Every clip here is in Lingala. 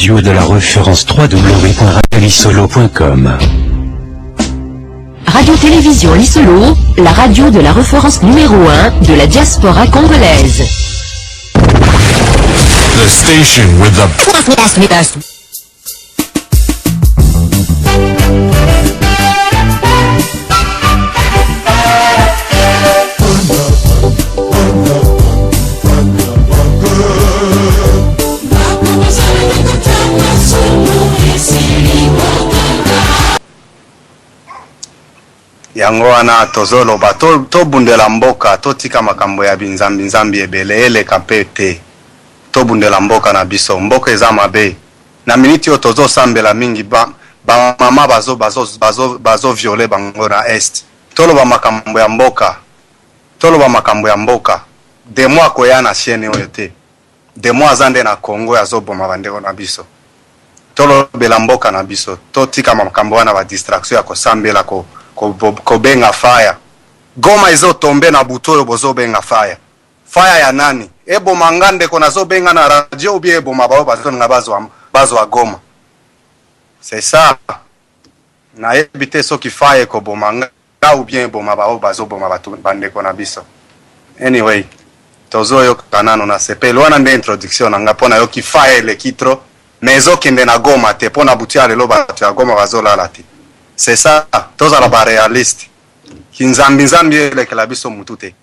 radio de la référence www.radiolisolo.com. Radio-Télévision Lisolo, la radio de la référence numéro 1 de la diaspora congolaise. The station with the best. Yango wana tozoloba tobundela mboka totika makambo ya binzambi ebele eleka pe te tobundela mboka na biso mboka eza mabe na miniti oyo tozosambela mingi ba mama bazo violer bango na est toloba makambo ya mboka de moi koya na chaîne oyo te de moi azande na Congo azoboma bandeko na biso tolobela mboka na biso totika makambo wana ba distraction ya kosambela ko benga fire Goma ezotombe na buto oyo bozo benga fire ya nani ebo mangande kona zo benga na radio bie ebo mabao bazonga bazo wa Goma c'est ça na ebite soki fire ko bomanga ou bien ebo mabao bazo boma bande kona biso anyway tozo yo kanano na sepelo wana nde introduction nga pona yo ki fire le kitro mezo kende na Goma te pona butia lelo bato ya Goma bazolala te. C'est ça, tous à la barre réaliste. Kinzambi le biso mutute.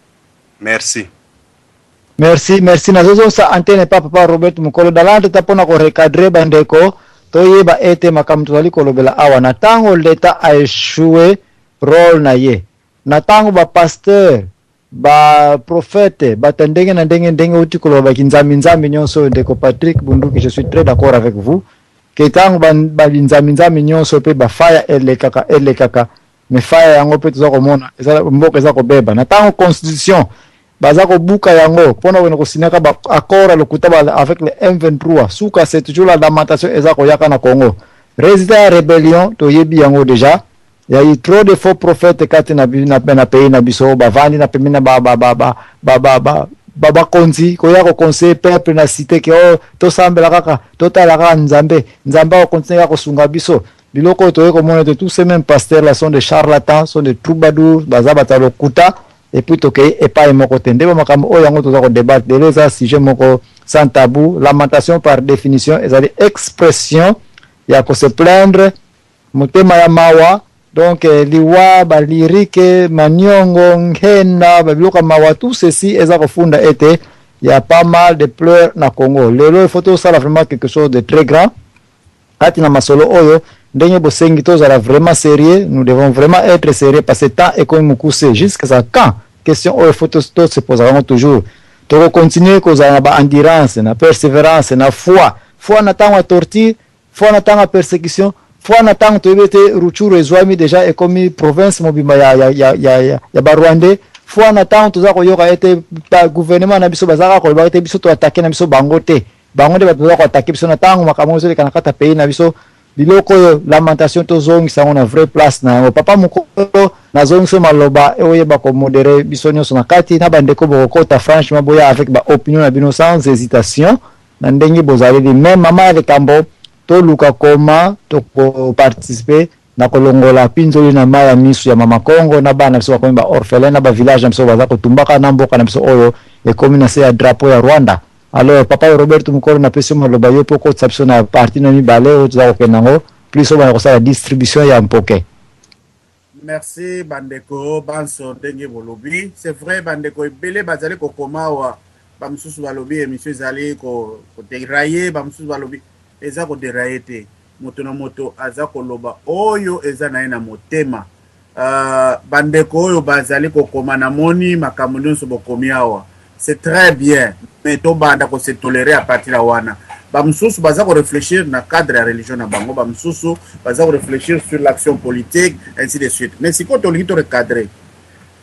Merci. Merci. Nazozo sa antenne papa Robert Mukolo dalante tapona ko recadrer bandeko toyeba ete makamtu zali kolobela awa na tango leta a échoué rôle na ye. Na tango ba pasteur, ba prophète, ba tendenge na ndenge uti koloba kinzambi nyonso ndeko Patrick Bunduki, je suis très d'accord avec vous. Ketango balinzami nyonso pe ba fire ele kaka me fire yango pe tuza komona eza mboka eza kobeba na tango constitution baza ko buka yango pona wena ko sinaka ba accord lokuta avec le M23 suka c'est toujours la lamentation eza ko yaka na Congo résultat ya rébellion to yebi yango déjà il y a eu trop de faux prophètes kati na pays na biso bavandi na pemina baba konzi koya ko conseil peuple na cité ke to sambela kaka to talaka nzambe ko continuer ko sunga biso biloko to ko mona tous ces mêmes pasteurs là sont des charlatans, sont des troubadours baza batalo kuta et puis to ke epa moko tende ba makambo o yango to za ko débattre de les sujet moko sans tabou. Lamentation par définition ezali expression ya ko se plaindre motema ya mawa. Donc, liwa, ba lyrique, manyongo, ngena, babiloka mawa, tout ceci, eza kofunda ete, il y a pas mal de pleurs na Congo. Lelo, il faut tout ça vraiment quelque chose de très grand. Kati na masolo oyo, ndenye bosengi to zala vraiment sérieux, nous devons vraiment être sérieux parce que temps est comme moukouse. Jusqu'à ça, quand? Question oyo, il faut tout se poser toujours. Toko continuer kozala ba endurance, na persévérance, na foi. Foi na tanga torture, foi na tanga persécution. Fois na tango to ebete Ruchuru ezwami déjà ekomi province mobimba ya Barwande. Fois na tango to za ko yoka ete gouvernement na biso bazaka ko ba ete biso to attaquer na biso bango te ba to za ko attaquer biso na tango makambo zo le kana kata pays na biso biloko lamentation to zongi sango na vraie place na papa mukolo na zongi so maloba oyeba ko modérer biso nyonso na kati na bandeko bokota franchement boya avec ba opinion na bino sans hésitation na ndenge bozali même mama le kambo to luka koma to participer na kolongola pinzoli na maya misu ya mama Kongo na bana biso bakomba orphelin na ba village na biso baza kotumbaka na mboka na biso oyo ekomi na se ya drapeau ya Rwanda. Alors papa Roberto Mukolo na pesi maloba yo poko tsapso na parti na mibale o tza kokenango plus oba ko sa distribution ya mpoke. Merci bandeko banso ndenge bolobi. C'est vrai bandeko ebele bazali kokoma wa ba msusu balobi émission zali ko dérailler ba msusu balobi eza ko dérailler te moto na moto aza koloba oyo eza na ena motema bandeko oyo bazali kokoma na moni makambo nyonso bokomi awa c'est très bien mais to banda ko se tolérer à partir la wana ba msusu baza ko réfléchir na cadre ya religion na bango ba msusu baza ko réfléchir sur l'action politique ainsi de suite mais si ko to lito recadrer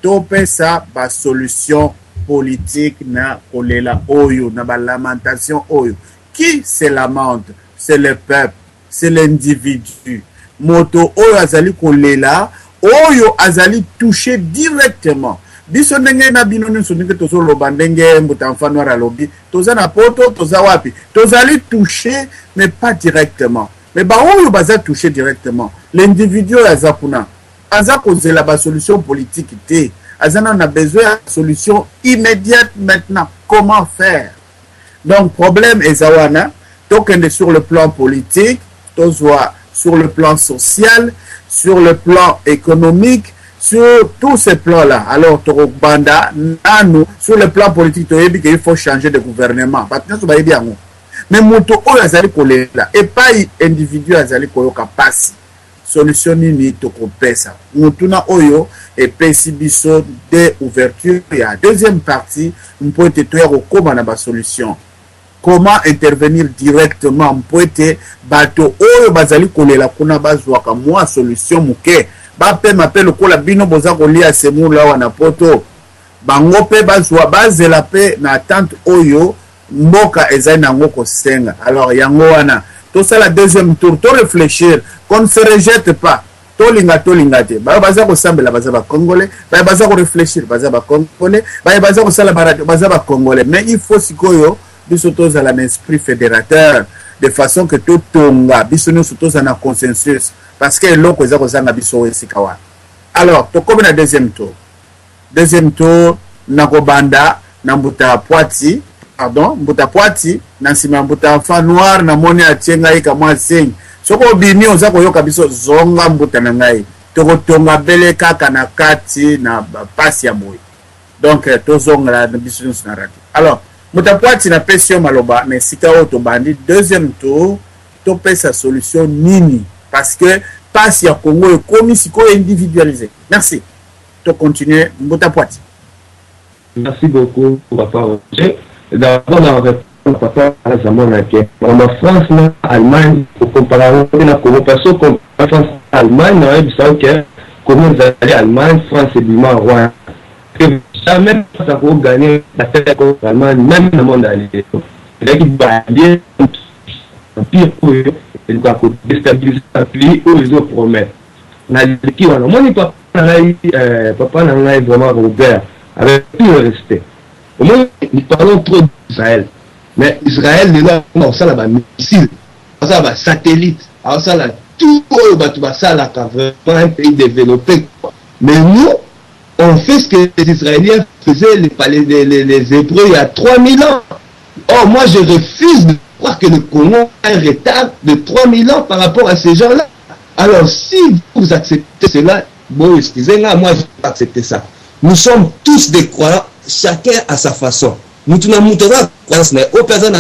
to pesa ba solution politique na kolela oyo na ba lamentation oyo qui se lamente c'est le peuple, c'est l'individu. Moto oyo azali kolela, oyo azali touché directement. biso ndenge na bino nyonso ndenge tozoloba ndenge Mbuta Mfa Noir alobi toza na poto toza wapi tozali touché mais pas directement mais baoyo baza touché directement l'individu aza kuna aza kozela ba solution politique te azana na besoin de solution immédiate maintenant comment faire donc problème ezawana tokende sur le plan politique tozwa sur le plan social sur le plan économique sur tous ces plans-là. Alors, Torobanda, nous, sur le plan politique, il faut changer de gouvernement. Mais moto oyo azali kolela et pas individu azali koyoka pasi. Solution nini tokopesa. Mutuna oyo et pesi biso de ouverture ya deuxième partie, mpoete toyako koma na ba solution. Comment intervenir directement mpoete bato oyo bazali kolela kuna bazwaka mwa solution muke. Bape m'appelle kola bino boza kolia semu la wana poto bango pe bazwa bazela pe na attente oyo mboka ezali nango kosenga. Alors yango wana to ça la deuxième tour to réfléchir qu'on ne se rejette pas to linga te baza ko sambela baza ba congolais baza ko réfléchir baza ba congolais baza ko sala baza ba congolais mais il faut sikoyo biso toza la esprit fédérateur de façon que tout tonga biso nous toza na consensus. Parce que l'eau que vous avez sikawa. Alors, tu comme le deuxième tour. Deuxième tour, Nakobanda, Nambuta Poiti, pardon, Mbuta Poiti, Nansima Mbuta Mfa Noir, Namoni Atienga Ika Mwasing. Soko bimi ozako yoka biso zonga Mbuta Nangai. Toko tonga bele kaka na kati na pasi ya boy. Donc, to zonga la biso narati. Alors, Mbuta Poiti na pesio maloba, mais sikawa to bandi. Deuxième tour, to pèse sa solution nini. Parce que passe à Congo est commis individualisé. Merci. Tu continues, Mbuta Poiti. Merci beaucoup, Papa Roger. D'abord, on va répondre Papa à la Zamona. En France, l'Allemagne, au comparaison de la Congo, parce que en France, l'Allemagne, on a vu ça que comment vous allez Allemagne, France et Bima, Roi. Jamais ça va gagner la tête contre l'Allemagne, même dans le monde entier. Il va bien pire pour eux. Il va déstabiliser le pays où ils ont promis. Moi, papa n'a vraiment Robert, avec tout le respect. Au moins, nous parlons trop d'Israël. Mais Israël, là, ça là, missile, ça va satellite, ça là, tout ça là, vraiment un pays développé. Mais nous, on fait ce que les Israéliens faisaient, les Hébreux, il y a 3000 ans. Or, moi, je refuse de croire que le Congo a un retard de 3000 ans par rapport à ces gens-là. Alors, si vous acceptez cela, bon, excusez-moi, moi, je ne vais pas accepter ça. Nous sommes tous des croyants, chacun à sa façon. Nous ne sommes pas personne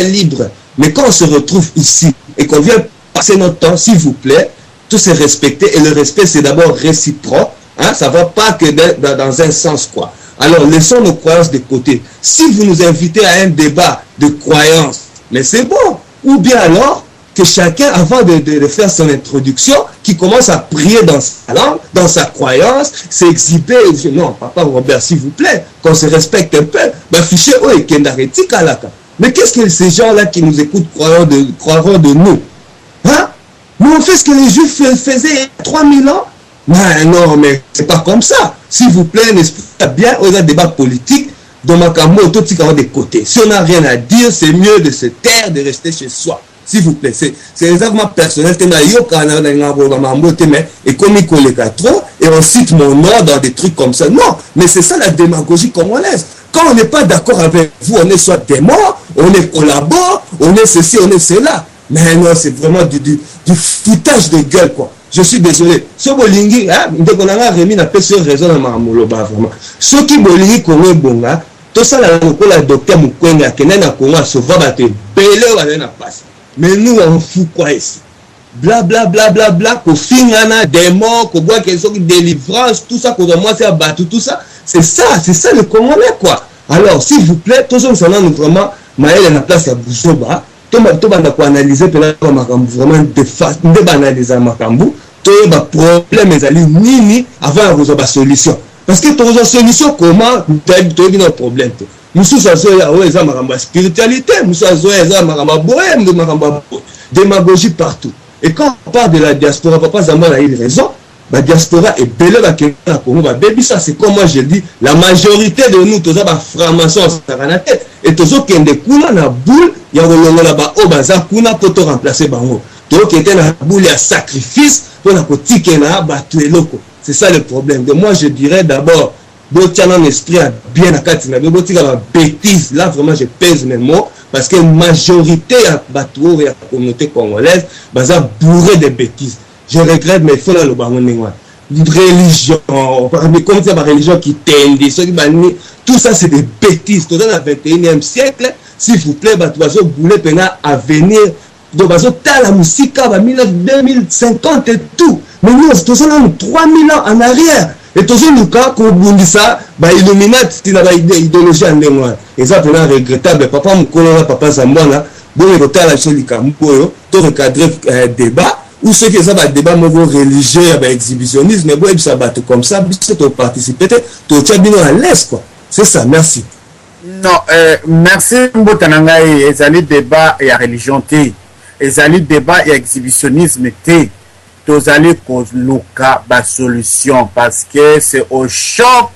libre. Mais quand on se retrouve ici et qu'on vient passer notre temps, s'il vous plaît, tout se respecter. Et le respect, c'est d'abord réciproque. Hein, ça ne va pas que dans un sens, quoi. Alors, laissons nos croyances de côté. Si vous nous invitez à un débat de croyances, mais c'est bon. Ou bien alors, que chacun, avant de faire son introduction, qui commence à prier dans sa langue, dans sa croyance, s'exhiber. Non, Papa Robert, s'il vous plaît, qu'on se respecte un peu. Ben, fichier, mais qu'est-ce que ces gens-là qui nous écoutent croiront de nous? Hein? Nous, on fait ce que les Juifs faisaient il y a 3000 ans. Non, mais c'est pas comme ça. S'il vous plaît, n'espérez bien aux débats politiques, dans ma camo, tout de côté. Si on n'a rien à dire, c'est mieux de se taire, de rester chez soi. S'il vous plaît, c'est exactement personnel. Et comme il colle trop, et on cite mon nom dans des trucs comme ça. Non, mais c'est ça la démagogie congolaise. Quand on n'est pas d'accord avec vous, on est soit des morts, on est collabore, on est ceci, on est cela. Mais non, c'est vraiment du foutage de gueule, quoi. Je suis désolé. Ce bolingi, hein, on a remis la paix sur raison dans ma mouloba, vraiment. Ce qui bolingi connaît bon, hein, tout ça, la docteur Mukwenga, qui n'est pas comment se va battre, belé ou aller na passe. Mais nous, on fout quoi ici? Bla bla bla bla bla, qu'au fin, on a des morts, qu'on voit qu'ils sont délivrance, tout ça, qu'on a moi faire battre, tout ça. C'est ça le Congolais, quoi. Alors, s'il vous plaît, tous ceux qui sont vraiment, Maël est la place à Bouchoba, tout le monde a analysé, vraiment, de banaliser Makambu, tout le problème est allé nini avant de résoudre la solution. Parce que pour la solution, comment tu as eu un problème? Nous sommes en spiritualité, nous sommes en démagogie partout. Et quand on parle de la diaspora, Papa Zamba a eu raison, la diaspora est belle à Congo. Baby, ça c'est comme moi je le dis, la majorité de nous, tous les francs-maçons, et tous ceux qui ont des couleurs dans la boule, il y a là-bas, au bazar, pour te remplacer. Donc, qui était dans la boule, il y a sacrifice pour la petite qui est là, c'est ça le problème. Donc, moi je dirais d'abord, un esprit bien à Katina, la bêtise, là vraiment je pèse mes mots, parce que la majorité de la communauté congolaise, bazar bourré de bêtises. Je regrette, mais il faut le baron. Religion, comme ça, la religion qui t'aime, tout ça c'est des bêtises. Tout dans le 21e siècle, s'il vous plaît, tu vas bouler à venir. Donc, la musique, 2050 et tout. Mais nous, nous sommes 3000 ans en arrière. Et tout ça, nous, quand on dit ça, Illuminati, c'est une idéologie en l'émoire. Et ça, c'est regrettable. Papa, mon collègue, papa, Zambona, bon, il y a la chose qui est recadré débat. Ou ceux qui ont un débat religieux, exhibitionnisme, mais bon, ça va tout comme ça, tu participer, tu es bien à l'aise, quoi. C'est ça, merci. Non, merci, Mbotanangaï, et les débats et la religion, et les débats et exhibitionnisme, tu allez cause la solution, parce que c'est au choc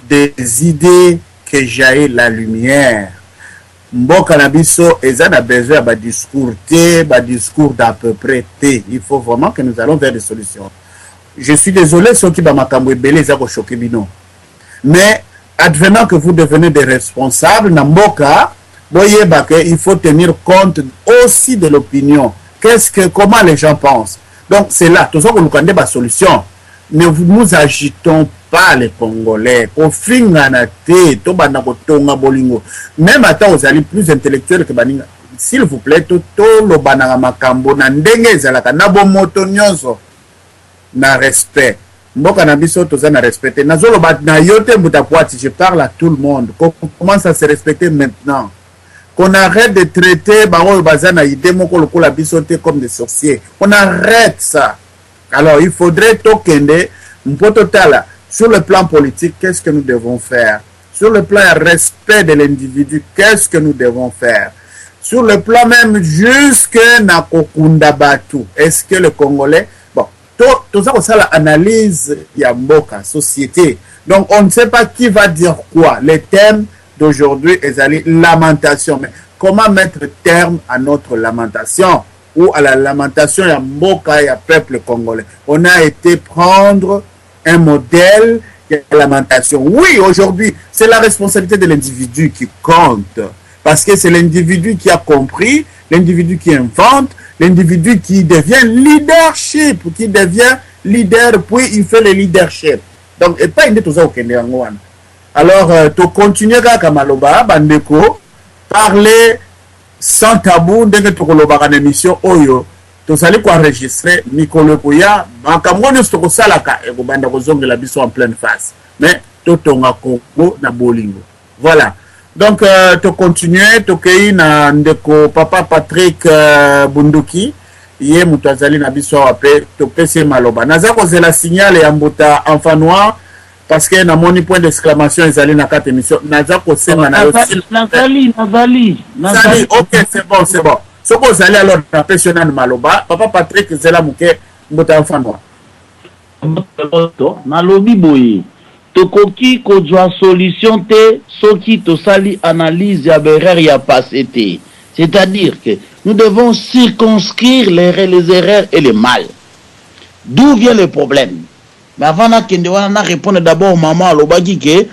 des idées que jaillit la lumière. Mboka na biso eza na besoin ba discours d'à peu près T. Il faut vraiment que nous allons vers des solutions. Je suis désolé ceux qui ba makambo ebele za ko choquer bino. Mais advenant que vous devenez des responsables na mboka, boyeba que il faut tenir compte aussi de l'opinion. Comment les gens pensent. Donc c'est là tout ça que nous connaissons ba solution. Ne nous agitons pas les Congolais. Au fin même à temps, vous allez plus intellectuels que Baninga. S'il vous plaît, tout le banana makambo na ndenge zalaka na bo moto nyonso na respect. Mboka na biso toza na respecter. Na zolo ba na yote mutakwati, je parle à tout le monde. Qu'on commence à se respecter maintenant. Qu'on arrête de traiter baro bazana idée moko lokola biso te comme des sorciers. On arrête ça. Alors, il faudrait tokende mpototala. Sur le plan politique, qu'est-ce que nous devons faire? Sur le plan respect de l'individu, qu'est-ce que nous devons faire? Sur le plan même jusque na kokunda batu. Est-ce que le Congolais... Bon, tout ça, c'est l'analyse yamboka, société. Donc, on ne sait pas qui va dire quoi. Les thèmes d'aujourd'hui, est lamentation. Mais comment mettre terme à notre lamentation? Ou à la lamentation yamboka et à peuple congolais. On a été prendre un modèle de lamentation. Oui, aujourd'hui, c'est la responsabilité de l'individu qui compte. Parce que c'est l'individu qui a compris, l'individu qui invente, l'individu qui devient leadership, qui devient leader, puis il fait le leadership. Donc, et pas une de tout ça au Kenya. Alors, tu continues à Maloba, Bandeko, parler sans tabou, dès que tu as une émission, Oyo. Tous allez enregistrer Nicolo Pouya, Bankamone Stokosalaka, et vous bandez de la biso en pleine face. Mais tout on a Congo na Bolingo. Voilà. Donc, tu continues, tu kei na ndeko papa Patrick Bunduki, yé mutazali na biso apé, tu pese maloba. Nazako c'est la signal et ambota enfant noir, parce que na moni point d'exclamation, ils allaient na 4 émissions. Nazako c'est Nazali, ok, c'est bon, c'est bon. Ce que vous allez alors dans Maloba, papa Patrick Zela Mouké, Mbota Enfanoa. Nalobi boye. Tokoki kodwa solution te, soki to sali analyse ya berer ya passé te. C'est-à-dire que nous devons circonscrire les erreurs et les mal. D'où vient le problème? Mais avant na répondre d'abord maman alobaki ke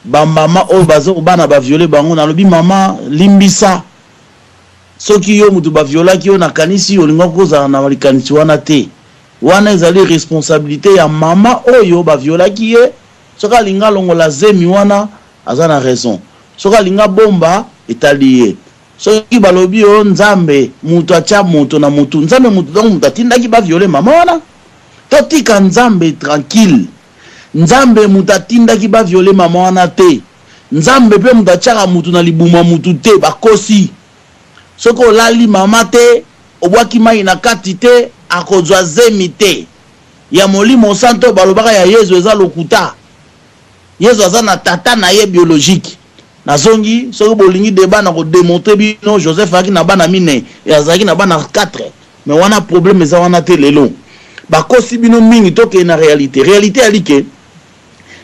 ba mama o bazo bana ba violer bango nalobi mama limbisa. Soki yo mutu ba viola ki yo na kanisi yo lingo koza na likanisi wana te. Wana ezali responsabilité ya mama oyo ba viola ki ye. Soka linga longo la zemi wana azana raison. Soka linga bomba etaliye. Soki balobi yo nzambe mutu acha mutu na mutu nzambe mutu donc mutu atinda ki ba violer mama wana. Totika nzambe tranquille. Nzambe mutu atinda ki ba violer mama wana te. Nzambe pe mutu achaka mutu na libuma mutu te bakosi. Soko lali mama te, obwaki mai na kati te, akozwa zemi te. Ya molimo santo balobaka ya Yesu eza lokuta. Yesu aza na tata na ye biologique. Na zongi, soko bolingi débat na ko démontrer bino Joseph aki na bana mine, et azaki na bana 4. Mais wana problème eza wana te lelo. bakosi bino mingi toke na réalité. Réalité ali que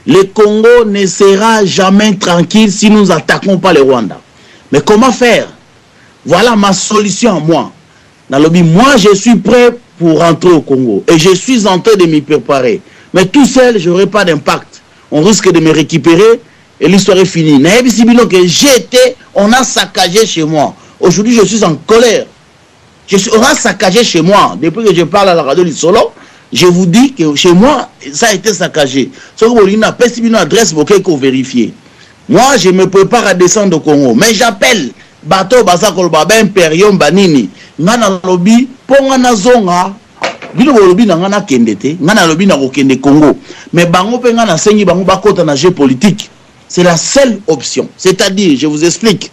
le Congo ne sera jamais tranquille si nous attaquons pas le Rwanda. Mais comment faire? Voilà ma solution à moi. Dans le but, moi je suis prêt pour rentrer au Congo et je suis en train de m'y préparer. Mais tout seul, je n'aurai pas d'impact. On risque de me récupérer et l'histoire est finie. On a saccagé chez moi. Aujourd'hui, je suis en colère. On a saccagé chez moi. Depuis que je parle à la radio du Solo, je vous dis que chez moi, ça a été saccagé. Sauf que vous avez une adresse pour qu'il faut vérifier. Moi, je me prépare à descendre au Congo. Mais j'appelle bateau Basakoloba, Imperium Banini. Ngana lobby, Pongana Zonga. Bino lobby na ngana kendete, ngana lobby na kokende Congo. Mais bango pe ngana sengi bango bakota na jeu politique. C'est la seule option. C'est-à-dire, je vous explique.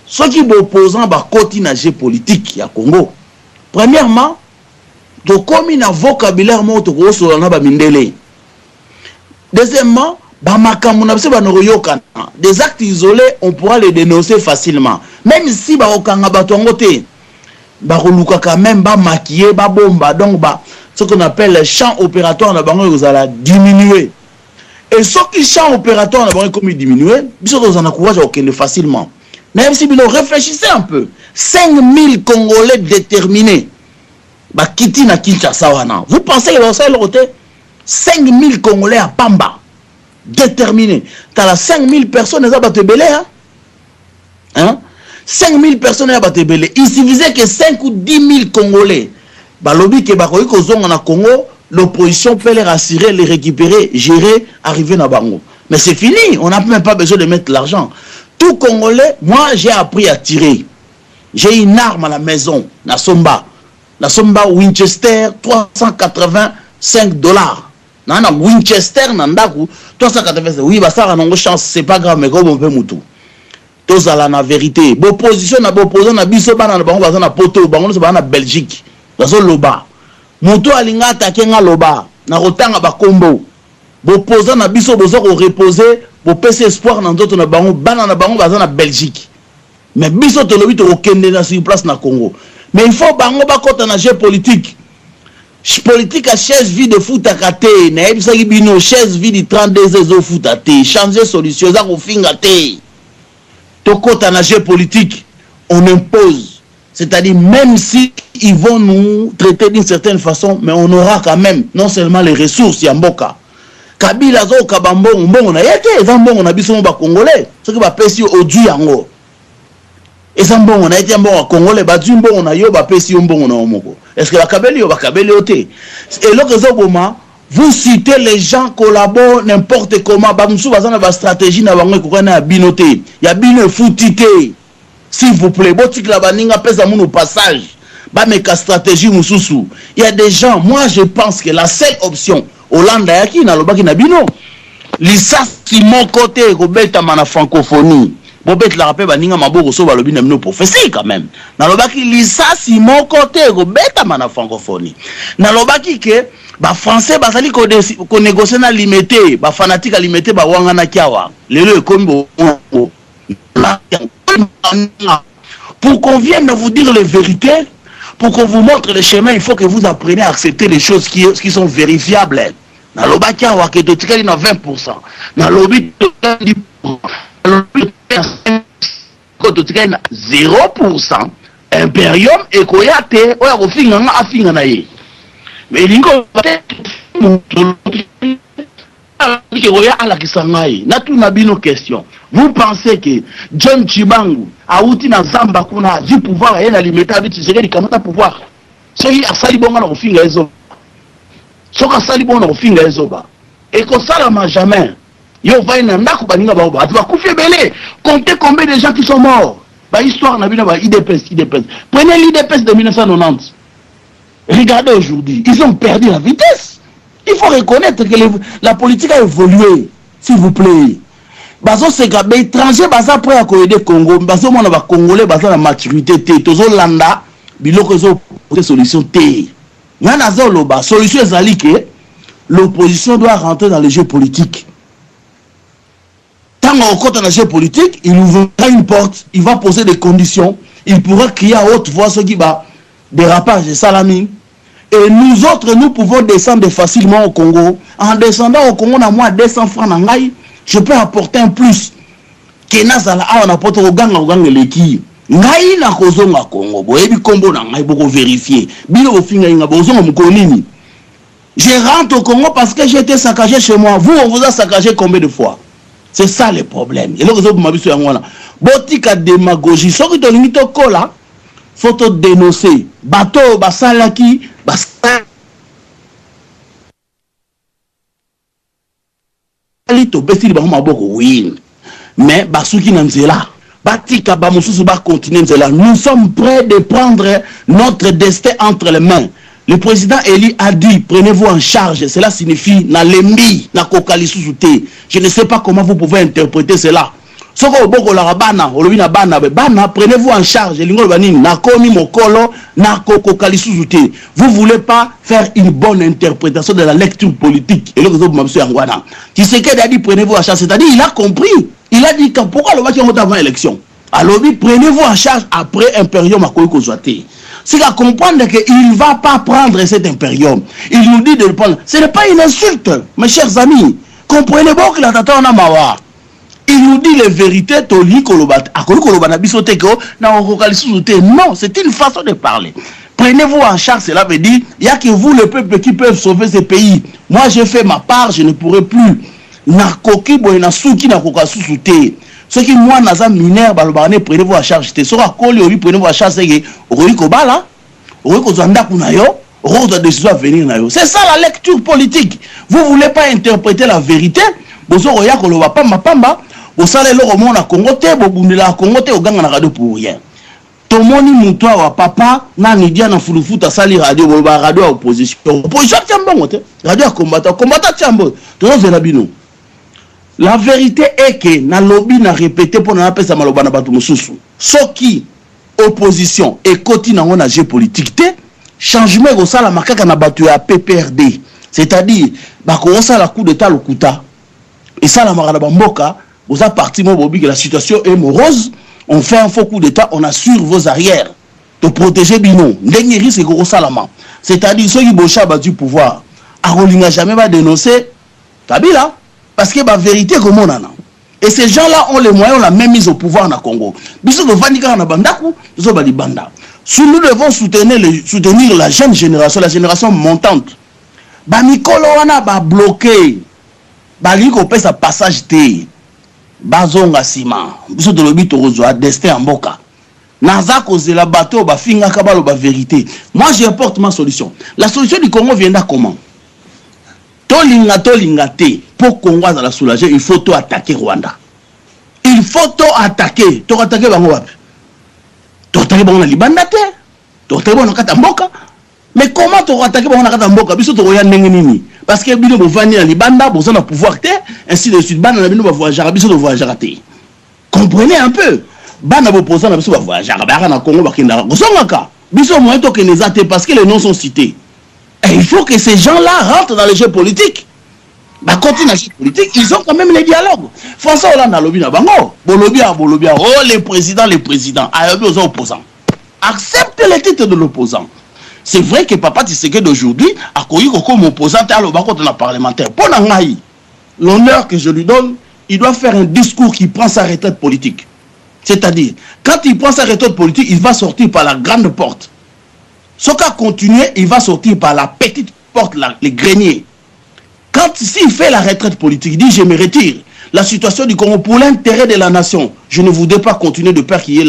Ceux qui opposent bakoti na jeu politique ya Congo. Premièrement, to komi na vocabulaire mo to ko so na ba mindele. Deuxièmement, des actes isolés, on pourra les dénoncer facilement. Même si bakokanga batongote, bakoluka quand même ba maquiller, ba bomba, donc ce qu'on appelle le champ opératoire na bango vous allez diminuer. Et ce qui champ opératoire na bango comme diminuer, biso vous en encourage à facilement. Même si vous réfléchissez un peu, 5000 Congolais déterminés, ba kiti na Kinshasa wana. Vous pensez que ça le côté 5000 Congolais à Pamba déterminés. T'as la 5000 personnes à Batebele, hein? 5000 personnes à Batebele. Il suffisait que 5 ou 10 000 Congolais. Balobi ke bakoyi ko zonga na Congo, l'opposition peut les rassurer, les récupérer, gérer, arriver na bango. Mais c'est fini, on n'a même pas besoin de mettre l'argent. Tout Congolais, moi j'ai appris à tirer. J'ai une arme à la maison, la Somba. La Somba Winchester, $385. Nana Winchester, Nandaku, 385. Oui, bah ça a une chance, c'est pas grave, mais comme on peut moutou. Tous à la vérité. L'opposition n'a pas opposé, n'a biso ba na bango ba na poto, bango na ba Belgique. Bazo loba. Moutou alinga attaquer nga loba, na rotanga ba kombo. L'opposant na biso bozo ko reposer, bo pese espoir na ndoto na bango, bana na bango ba na Belgique. Mais biso to lobi to okende na sur place na Congo. Mais il faut bango ba kota na jeu politique. Politique à chaise vie de foot à kate, na ebisa ki bino chaise vie de 32 ezo foot à te, changer solution za ko finga te. To kota na jeu politique, on impose. C'est-à-dire même si ils vont nous traiter d'une certaine façon, mais on aura quand même non seulement les ressources ya mboka. Kabila zo kabambo mbongo na yake, eza mbongo na biso ba congolais, ce qui va pesi odu yango. Eza mbongo na yake mbongo congolais ba du mbongo na yo ba pesi mbongo na omoko. Est-ce que bakabeli yo bakabeli oté? Et là que zoboma, vous citez les gens collaborent n'importe comment, ba musu bazana ba stratégie na bango ko na binoté. Ya bino futité. S'il vous plaît, botik la baninga pesa mon au passage. Ba meka stratégie mususu. Il y a des gens, moi je pense que la seule option Hollande yaki na lobaki na bino. Lisa qui mon côté ko beta mana francophonie. Bobet la rappel baninga maboko so balobi na bino prophétie quand même. Na lobaki Lisa si mon côté ko beta mana francophonie. Na lobaki que ba français bazali ko négocier na limité, ba fanatique limité ba wanga na kiawa. Lelo ekombo pour qu'on vienne vous dire les vérités, pour qu'on vous montre le chemin, il faut que vous appreniez à accepter les choses qui sont vérifiables. Dans le bac, il y a 20%. Dans le lobby, 0%. Imperium et Koyate, mais il question. Vous pensez que John Chibangu a outi na Zamba kuna du pouvoir et la limite avec Tshisekedi kamata pouvoir. Soki asali bonga na kofinga ezo. Soka asali bonga na kofinga ezo ba. Et ko sala ma jamais. Yo va na ndako baninga ba ba. Tu vas couper belé. Comptez combien de gens qui sont morts. Ba histoire na bino ba IDPS. Prenez l'IDPS de 1990. Regardez aujourd'hui, ils ont perdu la vitesse. Il faut reconnaître que la politique a évolué, s'il vous plaît. Bazo Segabe, étranger, baza prêt à aider Congo. Bazo mona ba Congolais, baza la maturité T. Tozo landa, biloko zo solution T. Yana zo loba, solution ezali que l'opposition doit rentrer dans le jeu politique. Tant qu'on compte dans le jeu politique, il ouvrira une porte, il va poser des conditions, il pourra crier à haute voix ce qui va dérapage de Salami. Et nous autres, nous pouvons descendre facilement au Congo. En descendant au Congo, on a moins 200 francs n'angai, je peux apporter un plus. Kenazala, on apporte au gang leki. Ngai na kozonga Congo, boyebi kombo na ngai boko vérifier. Bilo finga inga bozonga mukonini. Je rentre au Congo parce que j'ai été saccagé chez moi. Vous, on vous a saccagé combien de fois? C'est ça le problème. Et là, vous avez botika démagogie. Ce qui est limite au cola, faut te dénoncer. Bateau, basalaki, basalaki, to besti ba maboko win. Mais basuki nanzela. Batika ba mususu ba continuer nzela. Nous sommes prêts de prendre notre destin entre les mains. Le président Eli a dit, prenez-vous en charge. Cela signifie, na lembi, na kokali susute. Je ne sais pas comment vous pouvez interpréter cela. Soko boko la bana, olobi na bana, prenez-vous en charge. Lingo banini, na komi mokolo, na kokali susute. Vous voulez pas faire une bonne interprétation de la lecture politique. Et le réseau Mamsou Yangwana. Qui sait qu'il a dit, prenez-vous en charge. C'est-à-dire, il a compris. Il a dit, pourquoi le bâti en avant l'élection? Alors, prenez-vous en charge après impérium à Koyokozouate. C'est qu'à comprendre qu'il ne va pas prendre cet impérium. Il nous dit de le prendre. Ce n'est pas une insulte, mes chers amis. Comprenez bien que la tata on a mawa. Il nous dit les vérités. Non, c'est une façon de parler. Prenez-vous en charge, cela veut dire, il n'y a que vous, le peuple, qui peuvent sauver ce pays. Moi, j'ai fait ma part, je ne pourrai plus. Nakoki boy na suki na koka susute. Ce qui moi naza mineur balobane prenez-vous en charge. Te sera koli obi prenez-vous en charge c'est que oiko bala, oiko zanda kunayo, oiko décision à venir nayo. C'est ça la lecture politique. Vous voulez pas interpréter la vérité? Bozo roya koloba pamba pamba, bo sale lo romona Congo te, bo bundela Congo te oganga na radio pour rien. Tomoni mutwa wa papa na nidia na fulufuta sali radio bo ba radio opposition. Opposition tiambo te. Radio combattant tiambo. Tozo la bino. La vérité est que na lobby na répété pour na pesa maloba na batu mususu. Soki opposition et koti na ngona jeu politique te changement go sala makaka na batu ya PPRD. C'est-à-dire ba ko sala coup d'état lokuta. Et ça la marana bamboka, vous a parti mo bobi que la situation est morose, on fait un faux coup d'état, on assure vos arrières. De protéger bino. Ndenge risque go salama. C'est-à-dire ceux qui bocha ba du pouvoir. Arolinga jamais va dénoncer Kabila. Parce que la vérité comme on a. Et ces gens-là ont les moyens, ont la même mise au pouvoir dans le Congo. Nous devons soutenir la jeune génération, la génération montante. Mikolo wana ba bloqué. Liko pe sa passage te. Bazonga sima. Biso de lobi torozo a destin en boka. Naza cause la bateau ba finga kabalo ba vérité. Moi j'apporte ma solution. La solution du Congo viendra comment? Tolinga te. Pour Congo à la soulager, il faut attaquer Rwanda. Il faut attaquer. Tu attaquer Bango wapi? Tu attaquer Bango na Libanda te. Tu attaquer Bango na Katamboka. Mais comment tu attaquer Bango na Katamboka? Biso to roya ndenge nini? Parce que bino bo vani na Libanda, bo na pouvoir te, ainsi de suite. Bana na bino ba voyager, biso to voyager te. Comprenez un peu. Bana bo posa na biso ba voyager, ba na Congo ba kinda. Bosongaka. Biso moyen to kenezate parce que les noms sont cités. Et il faut que ces gens-là rentrent dans les jeux politiques. Bah, continue la politique, ils ont quand même les dialogues. François Hollande a lobby na bango. Bolobia. Oh, les présidents. Ayobi aux opposants. Accepte les titres de l'opposant. C'est vrai que Papa Tshisekedi d'aujourd'hui a connu comme opposant à l'obacot de la parlementaire. Pour Nangaï, l'honneur que je lui donne, il doit faire un discours qui prend sa retraite politique. C'est-à-dire, quand il prend sa retraite politique, il va sortir par la grande porte. Ce qu'a continué, il va sortir par la petite porte, les greniers. Quand s'il fait la retraite politique, il dit je me retire. La situation du Congo pour l'intérêt de la nation, je ne voudrais pas continuer de peur qu'il y ait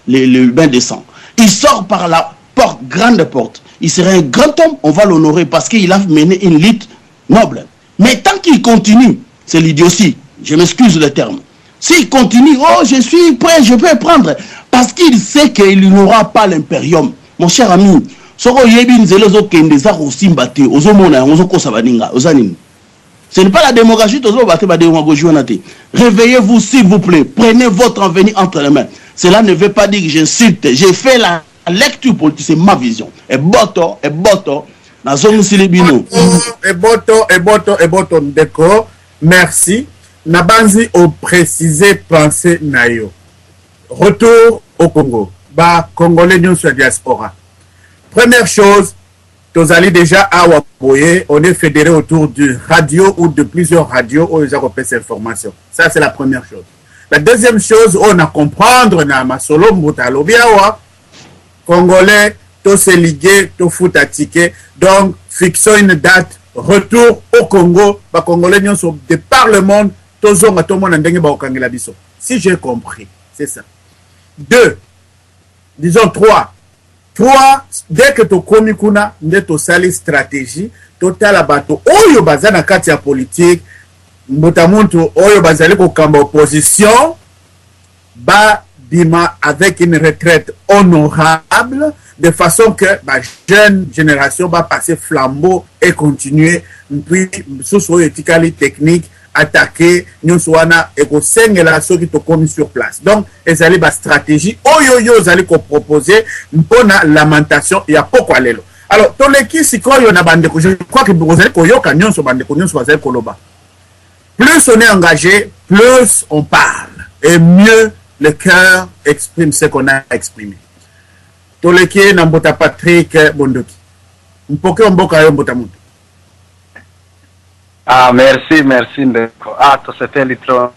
le bain de sang. Il sort par la porte, grande porte. Il serait un grand homme, on va l'honorer parce qu'il a mené une lutte noble. Mais tant qu'il continue, c'est l'idiotie. Je m'excuse le terme. S'il continue, oh je suis prêt, je peux prendre. Parce qu'il sait qu'il n'aura pas l'impérium. Mon cher ami, ce n'est pas la démocratie, réveillez-vous s'il vous plaît, prenez votre avenir entre les mains. Cela ne veut pas dire que j'insulte, j'ai fait la lecture politique, c'est ma vision. Et boto, d'accord, merci. Nabanzi au précisé pensée nayo. Retour au Congo. Bah, Congolais nous sur la diaspora. Première chose, tozali déjà awa boye, on est fédéré autour du radio ou de plusieurs radios où ils ont cette information. Ça, c'est la première chose. La deuxième chose, on a comprendre na masolo mbuta lobiawa, Congolais, tous se liguer, tous foot à ticket. Donc, fixons une date, retour au Congo, les Congolais sont de par le monde, tous ont tout le monde en dengue ba biso. Si j'ai compris, c'est ça. 2, disons 3. 3, dès que tu komi kuna, nde to sali stratégie, total abato, oyo bazana kati ya politique, mbotamuntu, oyo bazali ko kamba opposition, ba bima avec une retraite honorable, de façon que la jeune génération va passer flambeau et continuer, puis, sous son éthique technique, attaquer, nous soana et qu'on saigne la ceux qui te commis sur place. Donc, ils allaient la stratégie, ils allaient proposer une bonne lamentation, il y a pourquoi aller. Alors, tous les qui si quoi il y en a bande, je crois que vous allez koyo kanyon sur bande konyon sur azal koloba. Plus on est engagé, plus on parle, et mieux le cœur exprime ce qu'on a exprimé. Tous les qui n'embota Patrick Bondoki. Mpoke mboka yo mbota mutu. Ah, merci Ndeko. Ah, to c'était litro.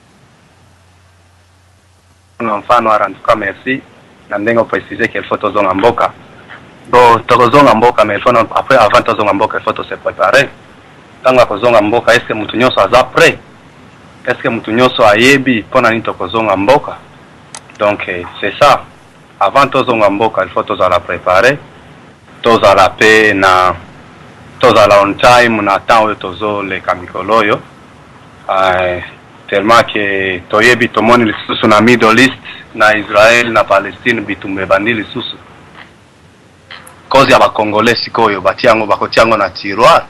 Mfano en tout cas merci. Na ndengo préciser qu'il faut tozonga mboka. Bon, tozonga mboka mais il faut après avant tozonga mboka il faut se préparer. Tanga kozonga mboka est-ce que mutu nyonso aza prêt? Est-ce que mutu nyonso ayebi pona ni tokozonga mboka? Donc c'est ça. Avant tozonga mboka il faut tozala préparer. Tozala pe na tozala on time na temps oyo tozoleka mikolo oyo tellement que toyebi tomoni lisusu na Middle East na Israel na Palestine bitumbe bandi lisusu kozi ya bakongolais sikoyo batiango bakotiango na tiroir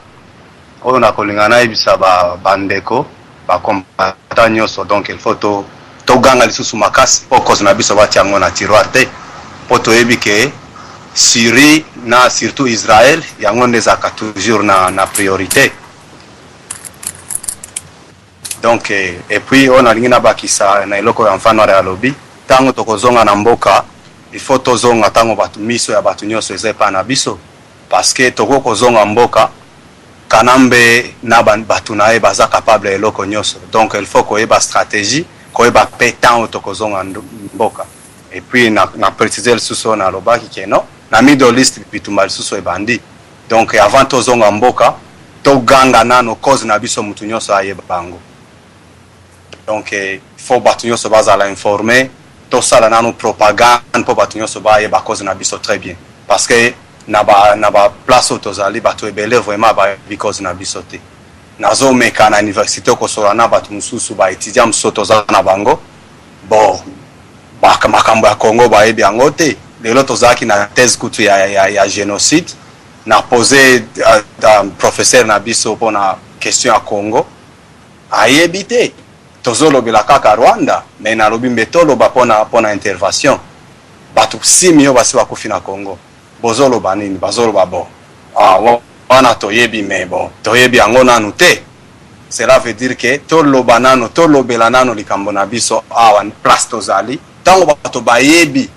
oyo nakolingana yebisa bandeko bakompata nyonso. Donc il faut toganga lisusu makasi po kozi na biso batiango na tiroir te po toyebi ke Syrie na surtout Israël yango ndezaka toujours na priorité. Donc et puis on a lingina bakisa na iloko ya mfano ya lobby tango tokozonga na mboka il faut tozonga tango batu miso ya batu nyonso ezepa na biso parce que tokozonga mboka kanambe na batu nae baza capable eloko nyonso. Donc il faut koyeba stratégie koyeba pe tango tokozonga mboka. Et puis na préciser le sous na lobaki keno na Middle East bitumba lisusu ebandi. Donc avant tozonga mboka toganga nano cause na biso mutu nyonso ayeba bango. Donc il faut batu nyonso bazala informer to sala nano propagande po batu nyonso ba yeba cause na biso très bien parce que na ba place tozali batu ebele vraiment ba because na biso te nazo meka na université ko sola na batu mususu ba étudiant msoto za na bango bon baka makambo ya Congo ba yebi yango te. Lelo tozaki na thèse kutu ya génocide na posé professeur na biso pona question ya Congo ayebi te tozolobela kaka Rwanda mais na lobi mbetolo ba pona intervention batu 6 millions basi bakufi na Congo bozoloba nini bazoloba bon wana toyebi mais bon toyebi yango nanu te. Cela veut dire que toloba nano tolobela nano likambo na biso awa place tozali tango bato bayebi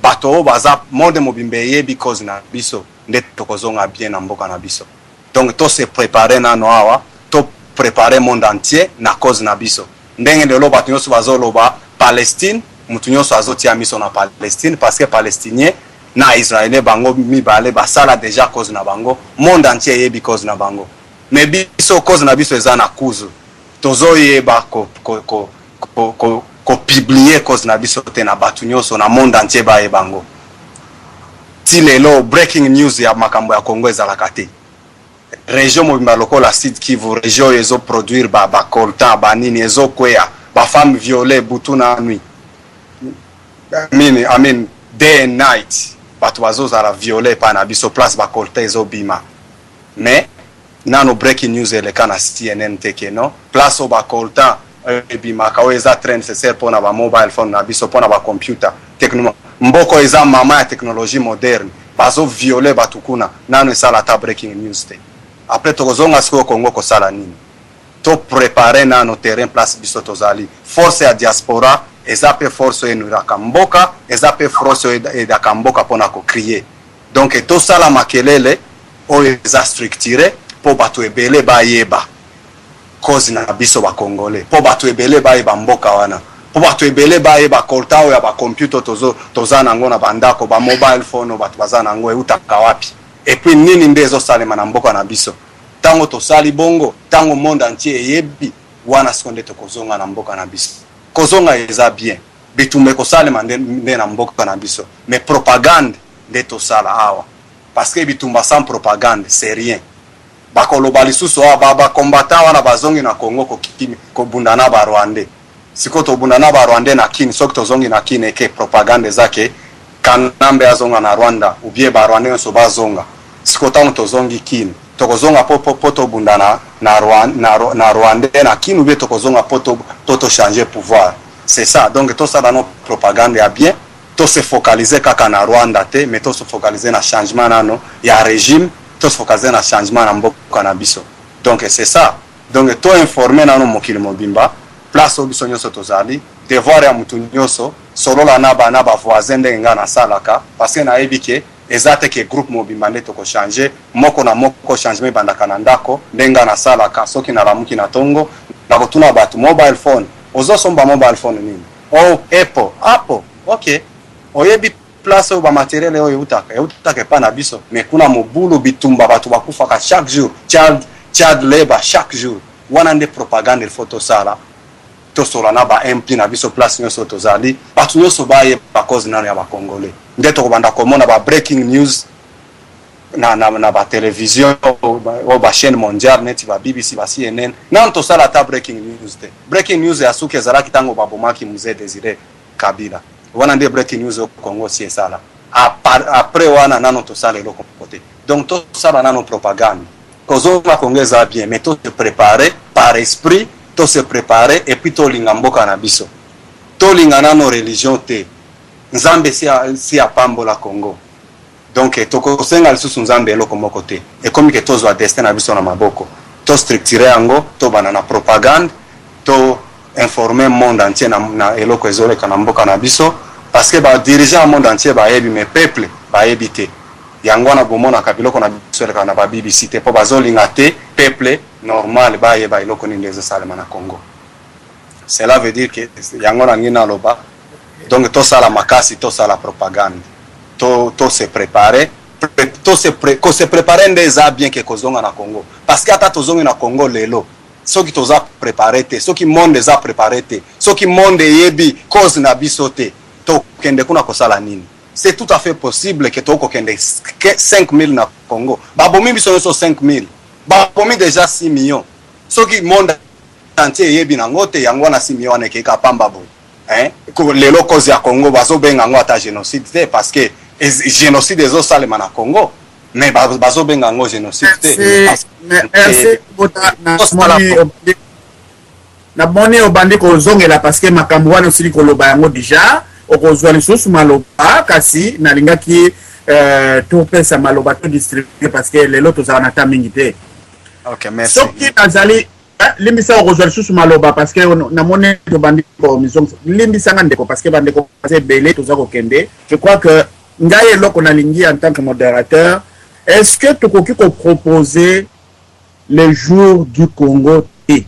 bato baza monde mobimbe yebi cause na biso nde tokozonga bien na mboka na biso. Donc to se préparer nano awa to préparer monde entier na cause na biso ndenge lelo bato nyonso bazoloba Palestine mutu nyonso azotia miso na Palestine parce que palestinien na israélien bango mibale basala déjà cause na bango monde entier yebi cause na bango mais biso cause na biso eza na kuzu tozoyeba ko publier cause na biso te na batu nyonso na monde entier ba ebango ti lelo breaking news ya makambo ya Congo ezalaka te région mobimba lokola Sud Kivu région ezo produire ba coltan ba nini ezo kwea ba femme violée butu na nuit I mean day and night batu bazoza la violer pa na biso place ba coltan ezo bima mais nano breaking news eleka na CNN teke no place o ba coltan bima kawe eza train nécessaire pona ba mobile phone na biso pona ba computer techno mboko eza mama ya technologie moderne bazo violer batukuna nano esala ta breaking news te. Après tokozonga siko Congo ko sala nini to préparer nano terrain place biso tozali force ya diaspora ezape force enuraka mboka ezape force edaka mboka pona ko crier. Donc to sala makelele oyo eza structuré mpo bato ebele bayeba cause na biso bakongole, mpo bato ebele bayeba mboka wana, mpo bato ebele bayeba kolta oyo ya bacomputer toza nango na bandako, bamobile phone bato baza nango eutaka wapi, epuis nini nde ezosalema na mboka na biso. Tango tosali bongo, tango monde entier eyebi, wana siko nde tokozonga na mboka na biso. Kozonga eza bien, bitumba ekosalema nde na mboka na biso, mais propagande nde tosala awa, parce que bitumba sans propagande c'est rien. Bakoloba lisusu baba combattant wana bazongi na Congo kobunda na ba Rwandais. Siko tobunda na ba Rwandais na kini, soki tozongi na kini eke propagande zake kanambe azonga na Rwanda ou bien ba Rwandais so bazonga. Siko tango tozongi kini, tokozonga po tobunda na Rwandais na kini ou bien tokozonga po to changer pouvoir. C'est ça. Donc tout ça dans nos propagande ya bien, to se focaliser kaka na Rwanda te, mais to se focaliser na changement nano ya régime. To se focaliser na changement na mboka na biso. Donc c'est ça. Donc to informer na no mokili mobimba, place obiso nyoso tozali, devoir ya mutu nyoso, solola na ba voisin ndenga na salaka, parce que na ebike ezate ke groupe mobimba nde toko changer, moko na moko changement bandaka na ndako, ndenga na salaka, soki na lamuki na tongo, na kotuna batu mobile phone, ozo somba mobile phone nini. Oh, Apple, ok. Oyebi place au ba matériel oyo utaka pa na biso, mais kuna mobulu bitumba batu bakufaka chaque jour, child labor chaque jour. Wana nde propagande il faut to sala. To sola na ba MP na biso place nyoso tozali, batu nyoso baye ba cause nano ya ba Congolais. Nde to banda komona ba breaking news na ba télévision ou ba chaîne mondiale neti ba BBC ba CNN. Na to sala ta breaking news te. Breaking news ya suke zala kitango babomaki Mzee Désiré Kabila. Wana nde breaking news au Congo si sala. Après wana nano to sala eloko côté. Donc to sala nano propagande. Kozo la Congolais bien, mais to se préparer par esprit, to se préparer et puis to linga mboka na biso. To linga nano religion te. Nzambe si a pambola Congo. Donc to kosenga lisusu nzambe eloko moko te. Et comme que to zo destin na biso na maboko. To structurer ango, to banana propagande, to informer monde entier na eloko ezoleka na mboka na biso, parce que ba dirigeant monde entier ba yebi mais peuple ba yebite yango na bomona kabiloko na biso eleka na ba BBC te po bazolinga te peuple normal ba yeba eloko ni ndezo salema na Congo. Cela veut dire que yango na ngina loba, donc to sala makasi, to sala propagande, to se préparer, ko se préparer ndeza bien que kozonga na Congo, parce que ata tozonga na Congo lelo ceux qui t'ont préparé te, ceux qui monde les a préparé te, ceux qui monde yebi cause na bisote, to kende kuna kosala nini. C'est tout à fait possible que to kende 5000 na Congo. Babomi biso so 5000. Babomi déjà 6 millions. Ceux qui monde entier yebi na ngote yango na 6 millions ne ka pamba bo. Hein? Ko lelo cause ya Congo bazo benga ngo ata génocide parce que génocide ezo salema na Congo. Mais bazo benga ngo génocide. Merci na moni obandi ko zongela parce que makambo wana osili ko loba yango déjà okozwa lisusu maloba kasi nalingaki to pesa maloba to distribuer parce que lelo tozala na ta mingi te. OK, merci. Soki azali limbisa okozwa lisusu maloba parce que na moni obandi ko mission limbisa ngandeko parce que bandeko c'est belé toza ko kende. Je crois que ngai eloko nalingi en tant que modérateur, est-ce que tu peux proposer le jour du Congo et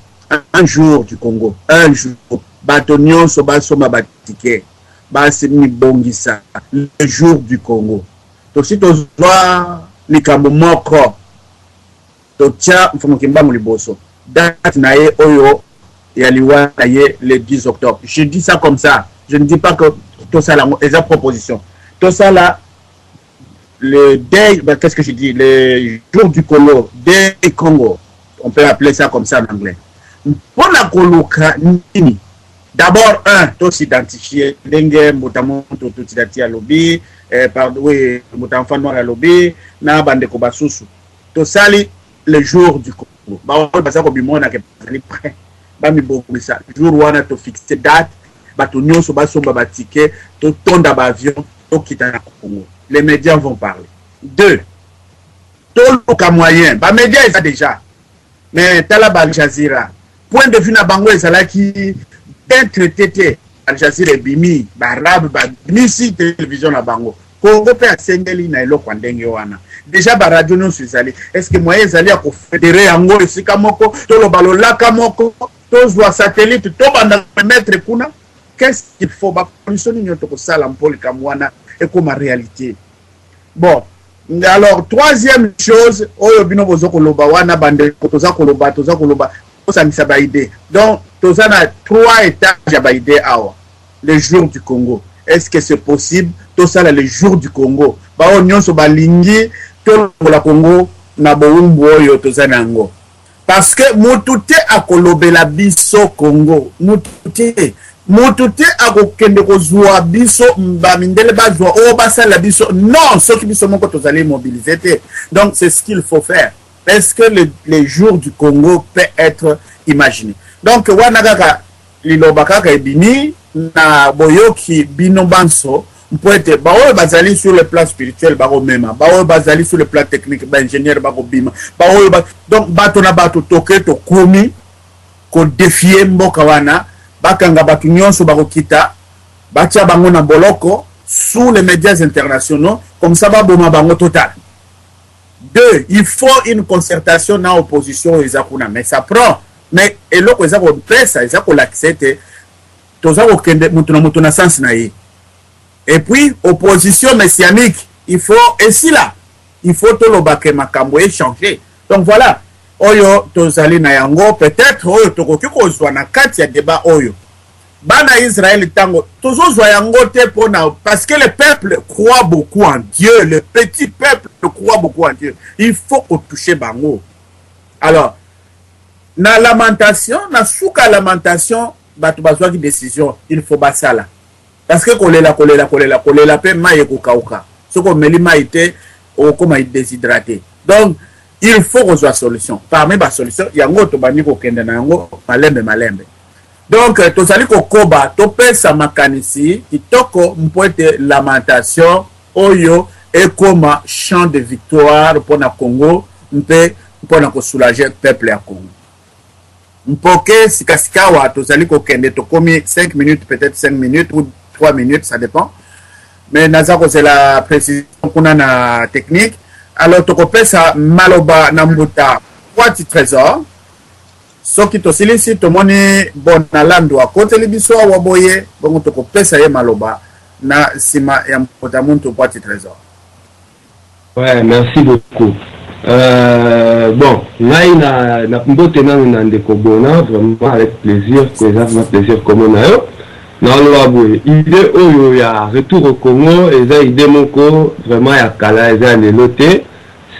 un jour du Congo, un jour, Batonion Sobasoma Batike, Basemi Bongisa, le jour du Congo. Donc si tu vois les Kabomoko, tu tiens, il faut que tu aies date nae oyo yaliwa nae le 10 octobre. Je dis ça comme ça. Je ne dis pas que tout ça là, c'est la proposition. Tout ça là, le day, ben, qu'est-ce que je dis, le jour du Congo, day Congo, on peut appeler ça comme ça en anglais. Pour la Coloca, d'abord, tout s'identifier, dengue, motamon, tout s'identifier à lobby, oui, motamfan noir à lobby, na bande kobasusu. Tout ça, le jour du Congo. Bah, on va ça comme on a que prêt. Bah, mi bon ça. Jour où on a tout fixé date, bah, tout nyon so ba ticket, tout ton d'avion, tout quitte à Congo. Les médias vont parler. 2. Tout le moyen. Bah, médias, ils ont déjà. Mais, Talab Al Jazeera. Point de vue na bango, ils ont qui d'un traité, Al Jazeera et Bimi, Barab, Bimi, si télévision na bango. Congo pe asengeli na eloko ndenge wana. Déjà ba radio non suzali. Est-ce que moyen ezali ya ko fédérer yango esika moko to lo balolaka moko to zwa satellite to banda mettre kuna? Qu'est-ce qu'il faut ba condition ni to ko sala mpoli kamwana et comme réalité. Bon, alors troisième chose, oyo bino bozo ko loba wana bande ko toza ko loba osangisa ba idée. Donc toza na 3 étages ya ba idée awa. Les jours du Congo. Est-ce que c'est possible? Tout ça, les jours du Congo. Bah, on y a balingi, tout le Congo, na boumboyo, tout ça, nango. Parce que, moutouté a kolobe la biso Congo. Moutouté a kende kozwa biso, mbamindele bazwa, oh, basa la biso. Non, ceux qui biso moko, tous allez mobiliser. Donc, c'est ce qu'il faut faire. Est-ce que les jours du Congo peuvent être imaginés? Donc, wanagaka, lilobaka ebini, na boyoki bino banso mpoete baoyo bazali sur le plan spirituel bako mema baoyo bazali sur le plan technique ba ingénieur bako bima baoyo donc bato na bato toke to komi ko défier mboka wana bakanga bato nyonso bako kita batia bango na boloko sous les médias internationaux comme ça baboma bango total. 2, il faut une concertation na opposition ezakuna mais ça prend mais eloko ezako pesa ezako l'accepter. Et puis, opposition messianique, il faut, et si là, il faut tout le bac makambo changer. Donc voilà, oyo, tozali na yango, peut-être, oyo, tokoki ko zwa na kati ya débat oyo. Bana Israël tango, tozo zwa yango te pona, parce que le peuple croit beaucoup en Dieu, le petit peuple croit beaucoup en Dieu. Il faut qu'on touche bango. Alors, na lamentation, na souka lamentation, batu bazwa ki décision, il faut basala. Parce que kolela pe maye kokauka. Ce qu'on meli maïté ou comme déshydraté. Donc il faut qu'on soit solution. Parmi les solutions, il y a un autre bani ko kende na yango malembe. Donc tozali ko koba to pesa makanisi kitoko mpoete lamentation oyo et comme chant de victoire pour na Congo, mpe pour na ko soulager peuple ya Congo. Mpoke sikasika wa tozali ko kende to komi 5 minutes peut-être 5 minutes ou 3 minutes ça dépend mais nazako c'est la précision kuna na technique alors to kopesa maloba na mbuta kwati trésor soki to silisi to moni bon na lando akote libiso wa boye bongo to kopesa ye maloba na sima ya mbuta muntu kwati trésor. Ouais, merci beaucoup. Bon, là il a mbote na ndeko bona vraiment avec plaisir que ça fait plaisir comme on a non l'idée oyo ya retour au Congo et ça idée moko vraiment ya kala et ça les lotés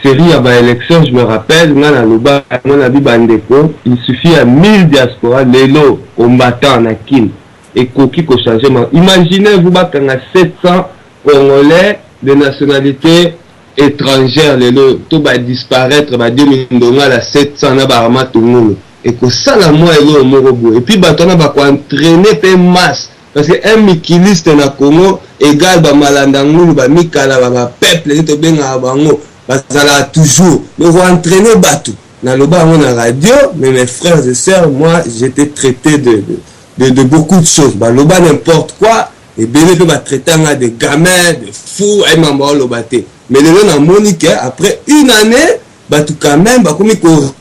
série à ba élection je me rappelle ngana loba ngana bibandeko il suffit à 1000 diaspora lelo combattants na kin et koki ko changer. Imaginez vous bakanga 700 Congolais de nationalité étrangère lelo to ba disparaître ba 2000 ndonga la 700 na ba ramatungu et que ça la moi et morobo et puis batona ba ko entraîner pe masse parce que un mikiliste na Congo égal ba malanda ngulu ba mikala ba peuple to benga bango bazala toujours mais on entraîner batou na loba na radio mais mes frères et sœurs moi j'étais traité de beaucoup de choses ba loba n'importe quoi et bébé peut ba traiter de gamins de fous et maman lobaté mais le na monique après une année bah tout quand même bah comme il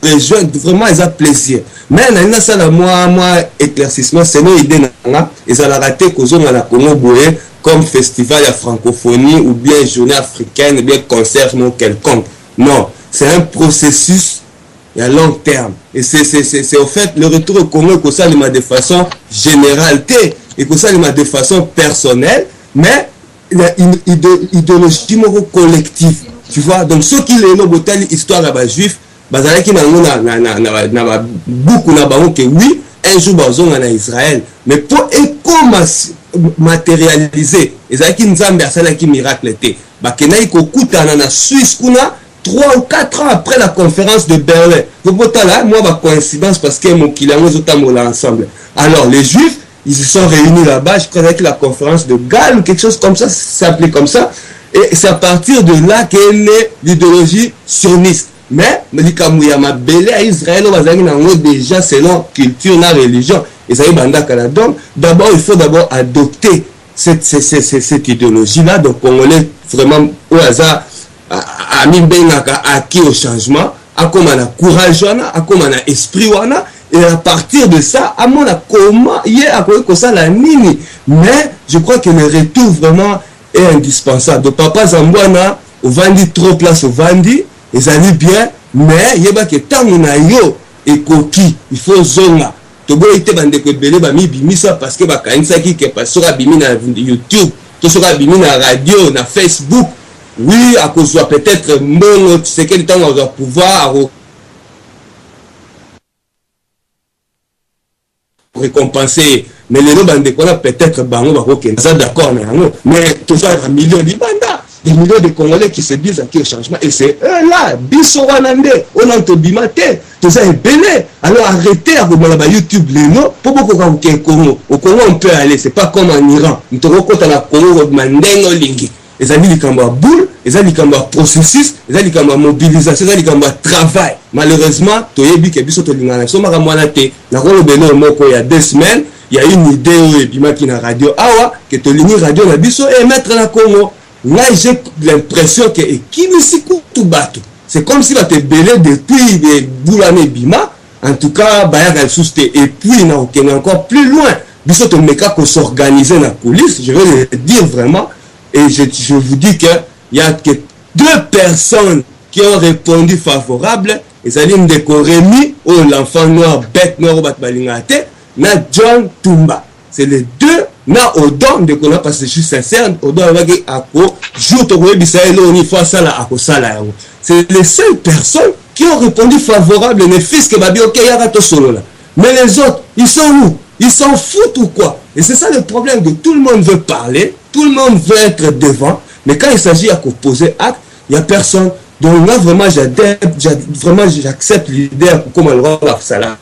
rejoindre vraiment ils ont plaisir mais na ça la moi éclaircissement c'est une idée na et ça la raté kozo na Congo boye comme festival à francophonie ou bien journée africaine ou bien concert non quelconque non c'est un processus à long terme et c'est au fait le retour au Congo que ça de façon générale et que ça de façon personnelle mais il y a une idéologie collective. Tu vois, donc ceux qui les ont histoire là-bas juif, bazala qui na beaucoup na bango que oui, un jour bazon en Israël, mais pour matérialiser, ezala qui nzambe asala qui miracle té. Ba kenai ko kutana na Suisse kuna 3 ou 4 ans après la conférence de Berlin. Vous là, moi ba coïncidence parce que mon kilango zotamola ensemble. Alors les juifs, ils se sont réunis là-bas, je crois avec la conférence de Galles ou quelque chose comme ça, ça s'appelait comme ça. Et c'est à partir de là qu'est née l'idéologie sioniste. Mais, Melikamuyama belé à Israël, on va déjà selon culture, la religion. Et ça y est, donc, d'abord, il faut d'abord adopter cette idéologie-là, donc Congolais vraiment au hasard a mis benaka acquis au changement, a comme un courage, a comme un esprit, et à partir de ça, à mon comment hier à quoi ça la mini. Mais je crois que le retour vraiment est indispensable. Donc papa Zambouana, au Vandi trop place au Vandi, ils allaient bien, mais il y a que tant on a yo et coquille, il faut zonga. Togo était bande ko belé ba mi bimisa parce que ba kanisa ki ke pas sera bimi na YouTube, to sera bimi na radio, na Facebook. Oui, à cause de peut-être mon c'est quel temps on va pouvoir récompenser, mais les bande ko peut-être bango ba ko ça d'accord mais toujours un million de banda, des millions de Congolais qui se disent qu'il y a un changement et c'est eux là biso wanande on a bimate tout ça est belé. Alors arrêtez à regarder YouTube les noms pour beaucoup au Congo. Au Congo on peut aller, c'est pas comme en Iran. Nous te rencontrons à Congo mandengo lingi. Les amis du Kamba boule, les amis du Kamba processus, les amis du Kamba mobilisation, les amis du Kamba travail. Malheureusement, toyebi ke biso to lingana so mara mwana te. Na ko beno moko il y a 2 semaines, il y a une idée et bima qui na radio awa que to lingi radio na biso et mettre na Congo. Là j'ai l'impression que ekimisiku tout bateau. C'est comme si on était belé depuis des boulane bima. En tout cas, Bayaka Souste et puis on est encore plus loin. Bissot on meka qu'on s'organise dans la police. Je vais le dire vraiment. Et je vous dis qu'il y a que 2 personnes qui ont répondu favorable. Et ça dit que Rémi, l'enfant noir, bête noir, na John Tumba. C'est les 2. Na Odon de qu'on a passé juste sincère, Odon avec Ako, jour au Bissaïlo, on y fait ça là, Ako Sala. C'est les seules personnes qui ont répondu favorable, les fils que Babi, ok, Yarato Solo là. Mais les autres, ils sont où? Ils s'en foutent ou quoi? Et c'est ça le problème, que tout le monde veut parler, tout le monde veut être devant, mais quand il s'agit à poser acte, il n'y a personne. Donc là, vraiment, j'accepte l'idée comme elle va ça là.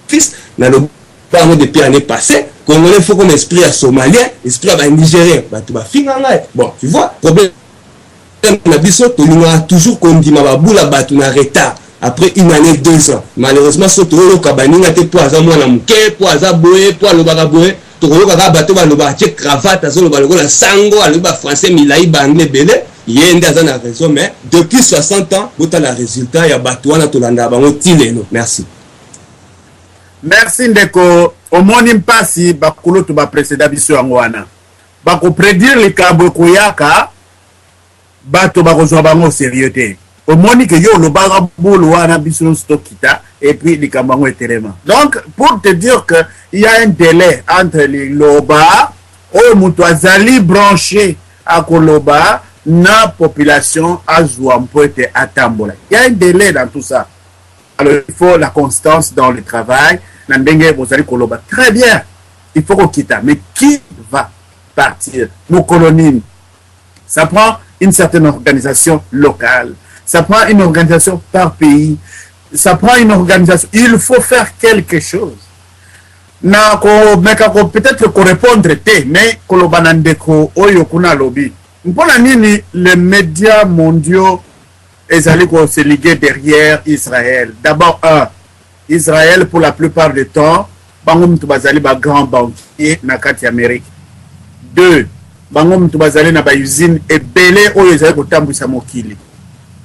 Fils, dans le parlement depuis l'année passée, Congolais, il faut qu'on esprit à Somalien, esprit à Nigérien. Bon, tu vois, problème, on a toujours qu'on dit ma boula batu na retard. Après 1 année, 2 ans. Malheureusement, ce tour au cabani n'a été poison, moi, la mouké, poison, boé, poison, le bagaboé, tour au bateau, le bâti, cravate, le balago, la sango, le bas français, milaï, bandé, belé. Il y a une raison, mais depuis 60 ans, vous avez le résultat, il y a Batouana, Tolanda, merci. Merci Ndeko. Au moins impassi bakulo to ba précédent biso angwana. Ba ko prédire les cabo koyaka bato ba ko bango sérieux té. Au moins que yo lo ba bolo wana biso stokita et puis les kambango etelema. Donc pour te dire que il y a un délai entre les loba au muto azali branché à koloba na population azwa mpoete atambola. Il y a un délai dans tout ça. Alors il faut la constance dans le travail. Très bien, il faut qu'on quitte. Mais qui va partir? Nos colonies. Ça prend une certaine organisation locale. Ça prend une organisation par pays. Ça prend une organisation. Il faut faire quelque chose. Peut-être qu'on répondre, mais les médias mondiaux se liguer derrière Israël. D'abord, Israël, pour la plupart du temps, Bangom Toubazali ba grand banquier na kati Amérique. 2. Bangom Toubazali na ba usine et belé o Israël kotambwisa mokili.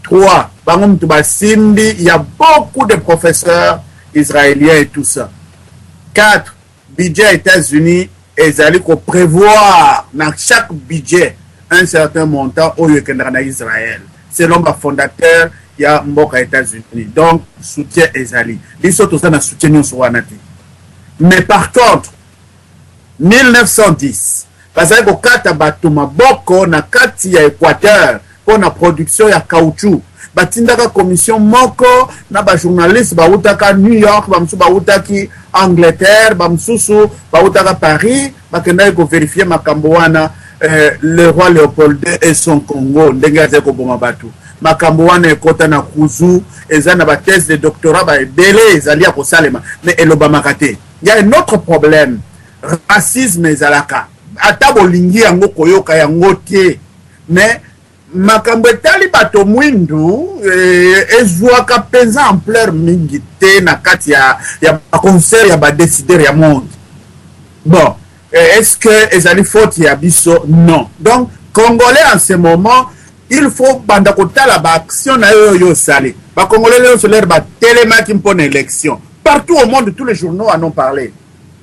3. Bangom Toubasimbi, il y a beaucoup de professeurs israéliens et tout ça. 4. Budget États-Unis, Israël ko prévoir dans chaque budget un certain montant au Yekendra Israël. Selon le fondateur, il y a Mboka États-Unis. Donc, soutien Ezali. Ils sont tous dans le soutien nous sur Wanati. Mais par contre, 1910, parce que quand Batuma Boko na kati ya Équateur pour la production ya caoutchouc, batindaka commission moko na ba journaliste ba utaka New York, ba msu ba utaki Angleterre, ba msusu ba utaka Paris, ba kenda ko vérifier makambo wana le roi Léopold II et son Congo ndenge ko boma batu. Makambo wana ekota na kuzu ezana ba thèse de doctorat ba belé ezali ya kosalema mais elobama kate. Il y a un autre problème, racisme ezalaka. Ata bolingi yango koyoka yango tie mais makambo etali bato mwindu ezwaka penza ampleur mingi te na kati ya concert ya ba décideur ya monde. Bon, est-ce que ezali faute ya biso? Non. Donc Congolais en ce moment, il faut banda kotala ba action na yo sali. Ba Congolais yo solaire ba télémaki mpona élection. Partout au monde, tous les journaux en ont parlé.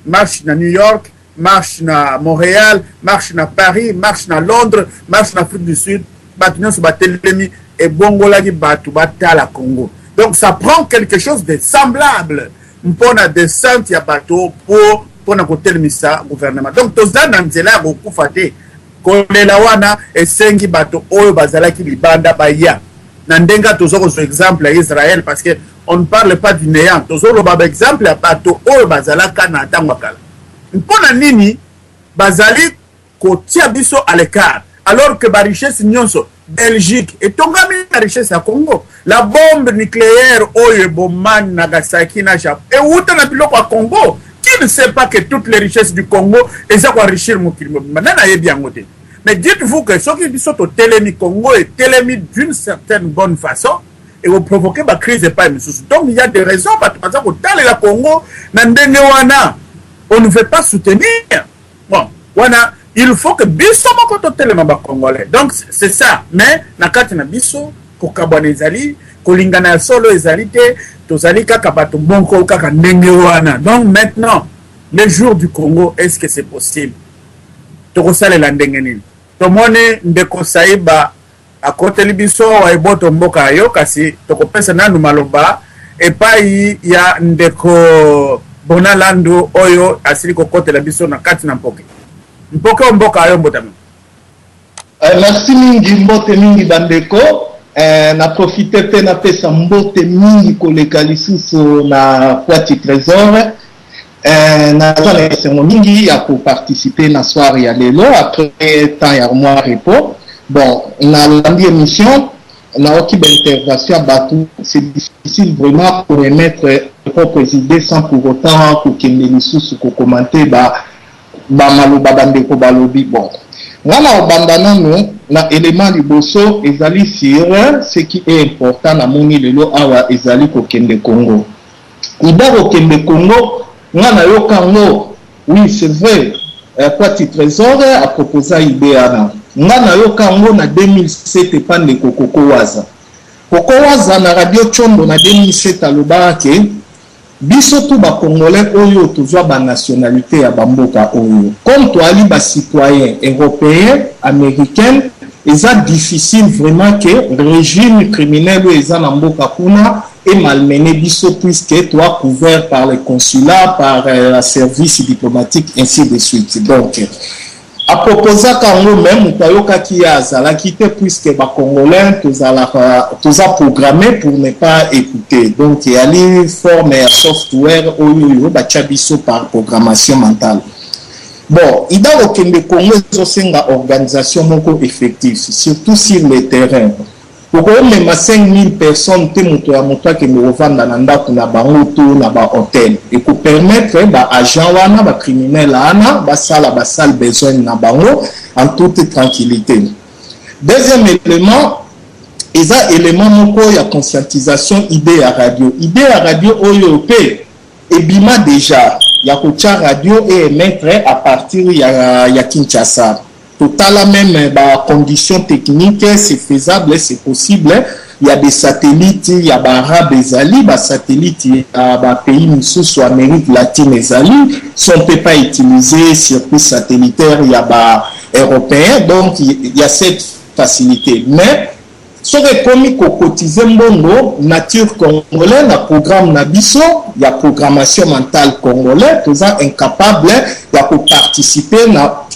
Marche na New York, marche na Montréal, marche na Paris, marche na Londres, marche na Afrique du Sud. Batu nyonso ba telemi et bongolaki batu batala Congo. Donc ça prend quelque chose de semblable mpona descente ya bateau pour na kotelemisa gouvernement. Donc toza na nzela ya kokufa te kolela wana esengi bato oyo bazalaki libanda baya na ndenga tozokozwa exemple ya Israël parce que on ne parle pas du néant. Tozoloba exemple ya bato oyo bazalaka na ntango kala mpona nini bazali kotia biso à l'écart alors que ba richesse nyonso Belgique et tongami la richesse à Congo. La bombe nucléaire oyo bomani Nagasaki na Japon et outa na biloko à Congo. Qui ne sait pas que toutes les richesses du Congo et ça enrichir mon crime. Maintenant yebi angote. Mais dites-vous que ce qui sont au télémi Congo est télémi d'une certaine bonne façon et vous provoquez ma crise et pas une source. Donc il y a des raisons parce que dans le Congo nandenge wana on ne veut pas soutenir. Bon, wana il faut que biso moko totelema ba Congolais. Donc c'est ça. Mais nakati na biso ko kabwana ezali ko lingana solo ezali te tozali kaka bato bonko kaka ndenge wana. Donc maintenant le jour du Congo, est-ce que c'est possible? Tokosalela ndenge nini? Tomone ndeko Saiba akoteli biso wa eboto mboka yo kasi tokopesa nanu maloba epai ya ndeko Bonalando oyo asili kokotela biso na kati na mpoke. Mpoke mboka ayo mbotami. Merci mingi mbote mingi bandeko. Na profite pe na pesa mbote mingi koleka lisusu na Poiti Trésor. Na zone sengo mingi ya pour participer na soirée ya lelo après temps ya mois repos. Bon, na l'ambi émission na oki d'intervention batu, c'est difficile vraiment pour émettre propres idées sans pour autant kokende lisusu ko commenter ba maloba bandeko balobi. Bon, ngana obandana no na élément liboso ezali sur ce qui est important na moni lelo awa ezali kokende Congo. Ida kokende Congo ngana yokango, oui c'est vrai, Poiti Trésor a proposé idéana. Ngana yokango na 2007 pande Koko Waza. Koko Waza na radio Chombo na 2007 alobake biso tout ba Congolais oyo tozwa ba nationalité ya bamboka oyo. Comme toi ali ba citoyen européen, américain, eza difficile vraiment que régime criminel ou eza na mboka kuna et malmené biso puisque toi couvert par les consulats, par la service diplomatique ainsi de suite. Donc à proposer quand même Tayoka qui a la quitté puisque les Congolais tous a programmé pour ne pas écouter. Donc il y a les formes et software au Bachabiso par programmation mentale. Bon, il y a aucun de Congo une organisation moko effective, surtout sur le terrain. Pourquoi même 5000 personnes te moto qui me revendent dans nanda kuna bangoto na ba hôtel et pour permettre ba agent wana ba criminel ana ba sala besoin na bango en toute tranquillité. Deuxième élément, ils a élément moko ya conscientisation idée à radio oyo pe et bima déjà ya kocha radio et émettre à partir ya Kinshasa. Total même conditions techniques, c'est faisable, c'est possible. Il y a des satellites, il y a des satellites, il y a des pays sous Amérique latine et si on ne peut pas utiliser circuit satellitaire, il y a des européens, donc il y a cette facilité. Mais sur les comiques au quotidien, nature congolaise, le programme Nabiso, il y a programmation mentale congolaise, tous incapables de participer à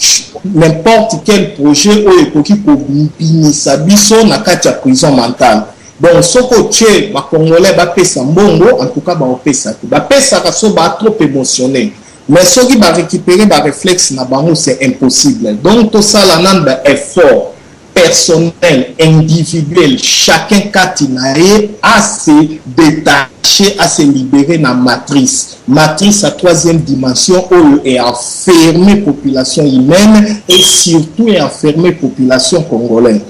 n'importe quel projet ou époque pour binisa biso na kati ya prison mentale. Donc soko tche ba congolais ba pesa mbongo, en tout cas ba opesa ba pesa ka so ba trop émotionné. Mais ceux qui va récupérer ba réflexe na bango c'est impossible. Donc tout ça la nan ba effort personnel, individuel, chacun katinae à se détacher, à se libérer dans la matrice. Matrice à troisième dimension où est enfermée population humaine et surtout est enfermée population congolaise.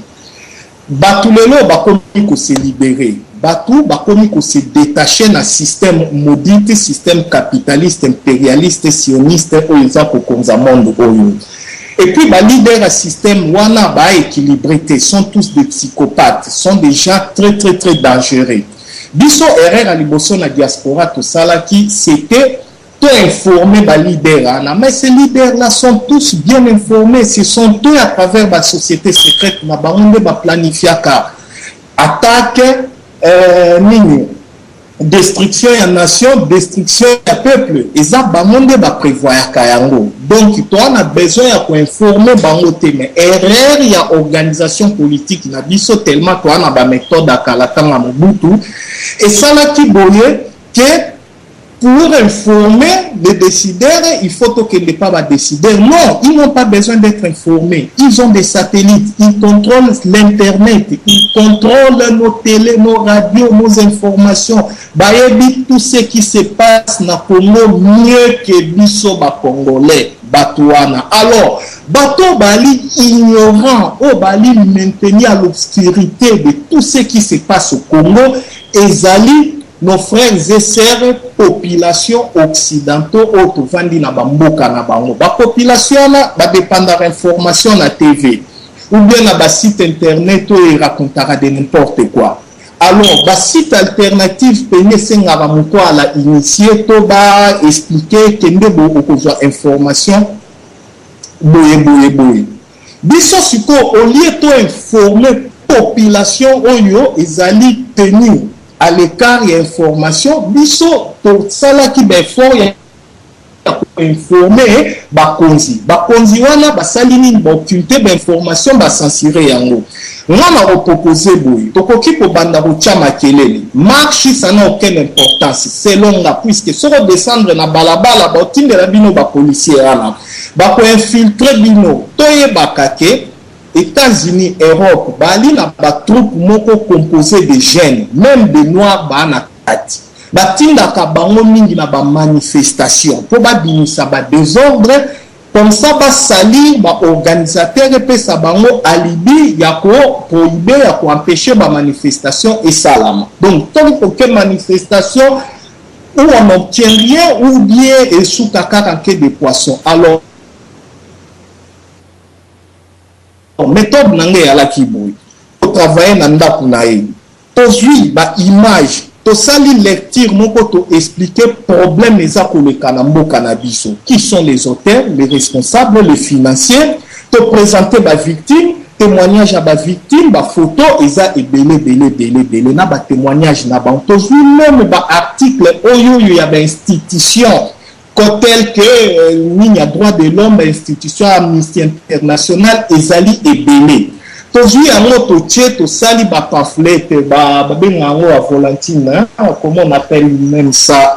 Batulelo bakomi ko se libérer. Batou bakomi ko se détacher na système maudit, système capitaliste, impérialiste, sioniste oyo ko konza monde oyo. Et puis, les leaders à système wana équilibré, sont tous des psychopathes, sont des gens très très très dangereux. Biso erreur à liboso na diaspora tout ça là qui c'était tout informé les leaders, mais ces leaders là sont tous bien informés, ce sont eux à travers la société secrète na bango ba planifier car attaque destruction à nation, destruction à peuple. Et ça, bangonde va prévoir kayango. Donc, toi, on a besoin d'informer bangote, mais erreur, il y a organisation politique, il y a biso tellement, toi, on a ba méthode à kalatanga mobutu. Et ça, là, qui boye, que pour informer les décideurs, il faut que les pas décideurs. Non, ils n'ont pas besoin d'être informés. Ils ont des satellites, ils contrôlent l'Internet, ils contrôlent nos télés, nos radios, nos informations. Bayebi, tout ce qui se passe dans le Congo mieux que biso ba Congolais, Batouana. Alors, Bato Bali ignorant, au Bali maintenir l'obscurité de tout ce qui se passe au Congo, et Zali, nos frères et sœurs, population occidentaux, autovandi na bamboka na bango. La population là, va dépendre d'informations na TV. Ou bien na site internet où il racontera de n'importe quoi. Alors, le site alternatif, peine sengara mouko à la initier, to ba expliquer que nous avons information, boye. Biso siko, au lieu de informer population, oyo, ezali tenu à l'écart et information, biso, tout ça là qui est fort, informer, bakonzi wana, basalini, occulter d'information, censurer yango. On a proposé boui. Tokoki po banda rocha makelele. Marche, ça n'a aucune importance. C'est long là, puisque si on descendre na balabala, bautine de la bino ba policier là. Bako infiltrer bino. Toye bakake. États-Unis, Europe, bali na ba troupe moko composé de jeunes, même des noirs ba na kati. Batinda ka bango mingi na ba manifestation. Po ba binisa ba désordre. Comme ça, va salir, organisateur et ça bango alibi, ya ko prohibé, ya ko empêcher ma manifestation et salama. Donc, tant qu'aucune manifestation où on n'obtient rien ou bien et sous kaka des poissons. Alors, méthode nangé à la kiboui. Pour travailler dans la kunaï. Aujourd'hui, ba image. To sali lecture, mon to expliquer problème les le kanambo cannabis. Qui sont les auteurs, les responsables, les financiers. To présenter ma victime, témoignage à ma victime, ma photo, et belé. Na ba témoignage na ba. Aujourd'hui même ba article oyo y a ba institution. Tel que il y a droit de l'homme, institution Amnesty International, ezali et belé. Aujourd'hui, à notre tchè, to sali ba pamphlet, ba bengango à volantine, comment on appelle même ça,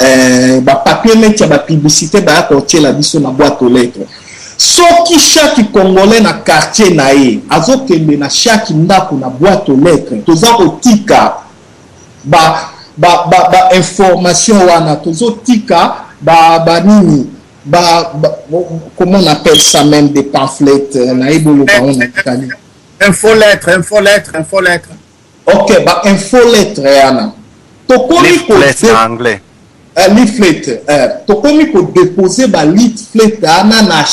ba papier net, ba publicité, ba tchè la biso na boîte aux lettres. Soki chaque Congolais na quartier nae, azo kende na chaque ndako na boîte aux lettres, toza otika ba information wana, tozo tika nini. Comment on appelle ça même des pamphlets, nae bolo ba on a Infolettre. Ok, bah infolettre, Anna. Leaflet en anglais. Leaflet. Tu connais qu'on déposer bah leaflet, Anna na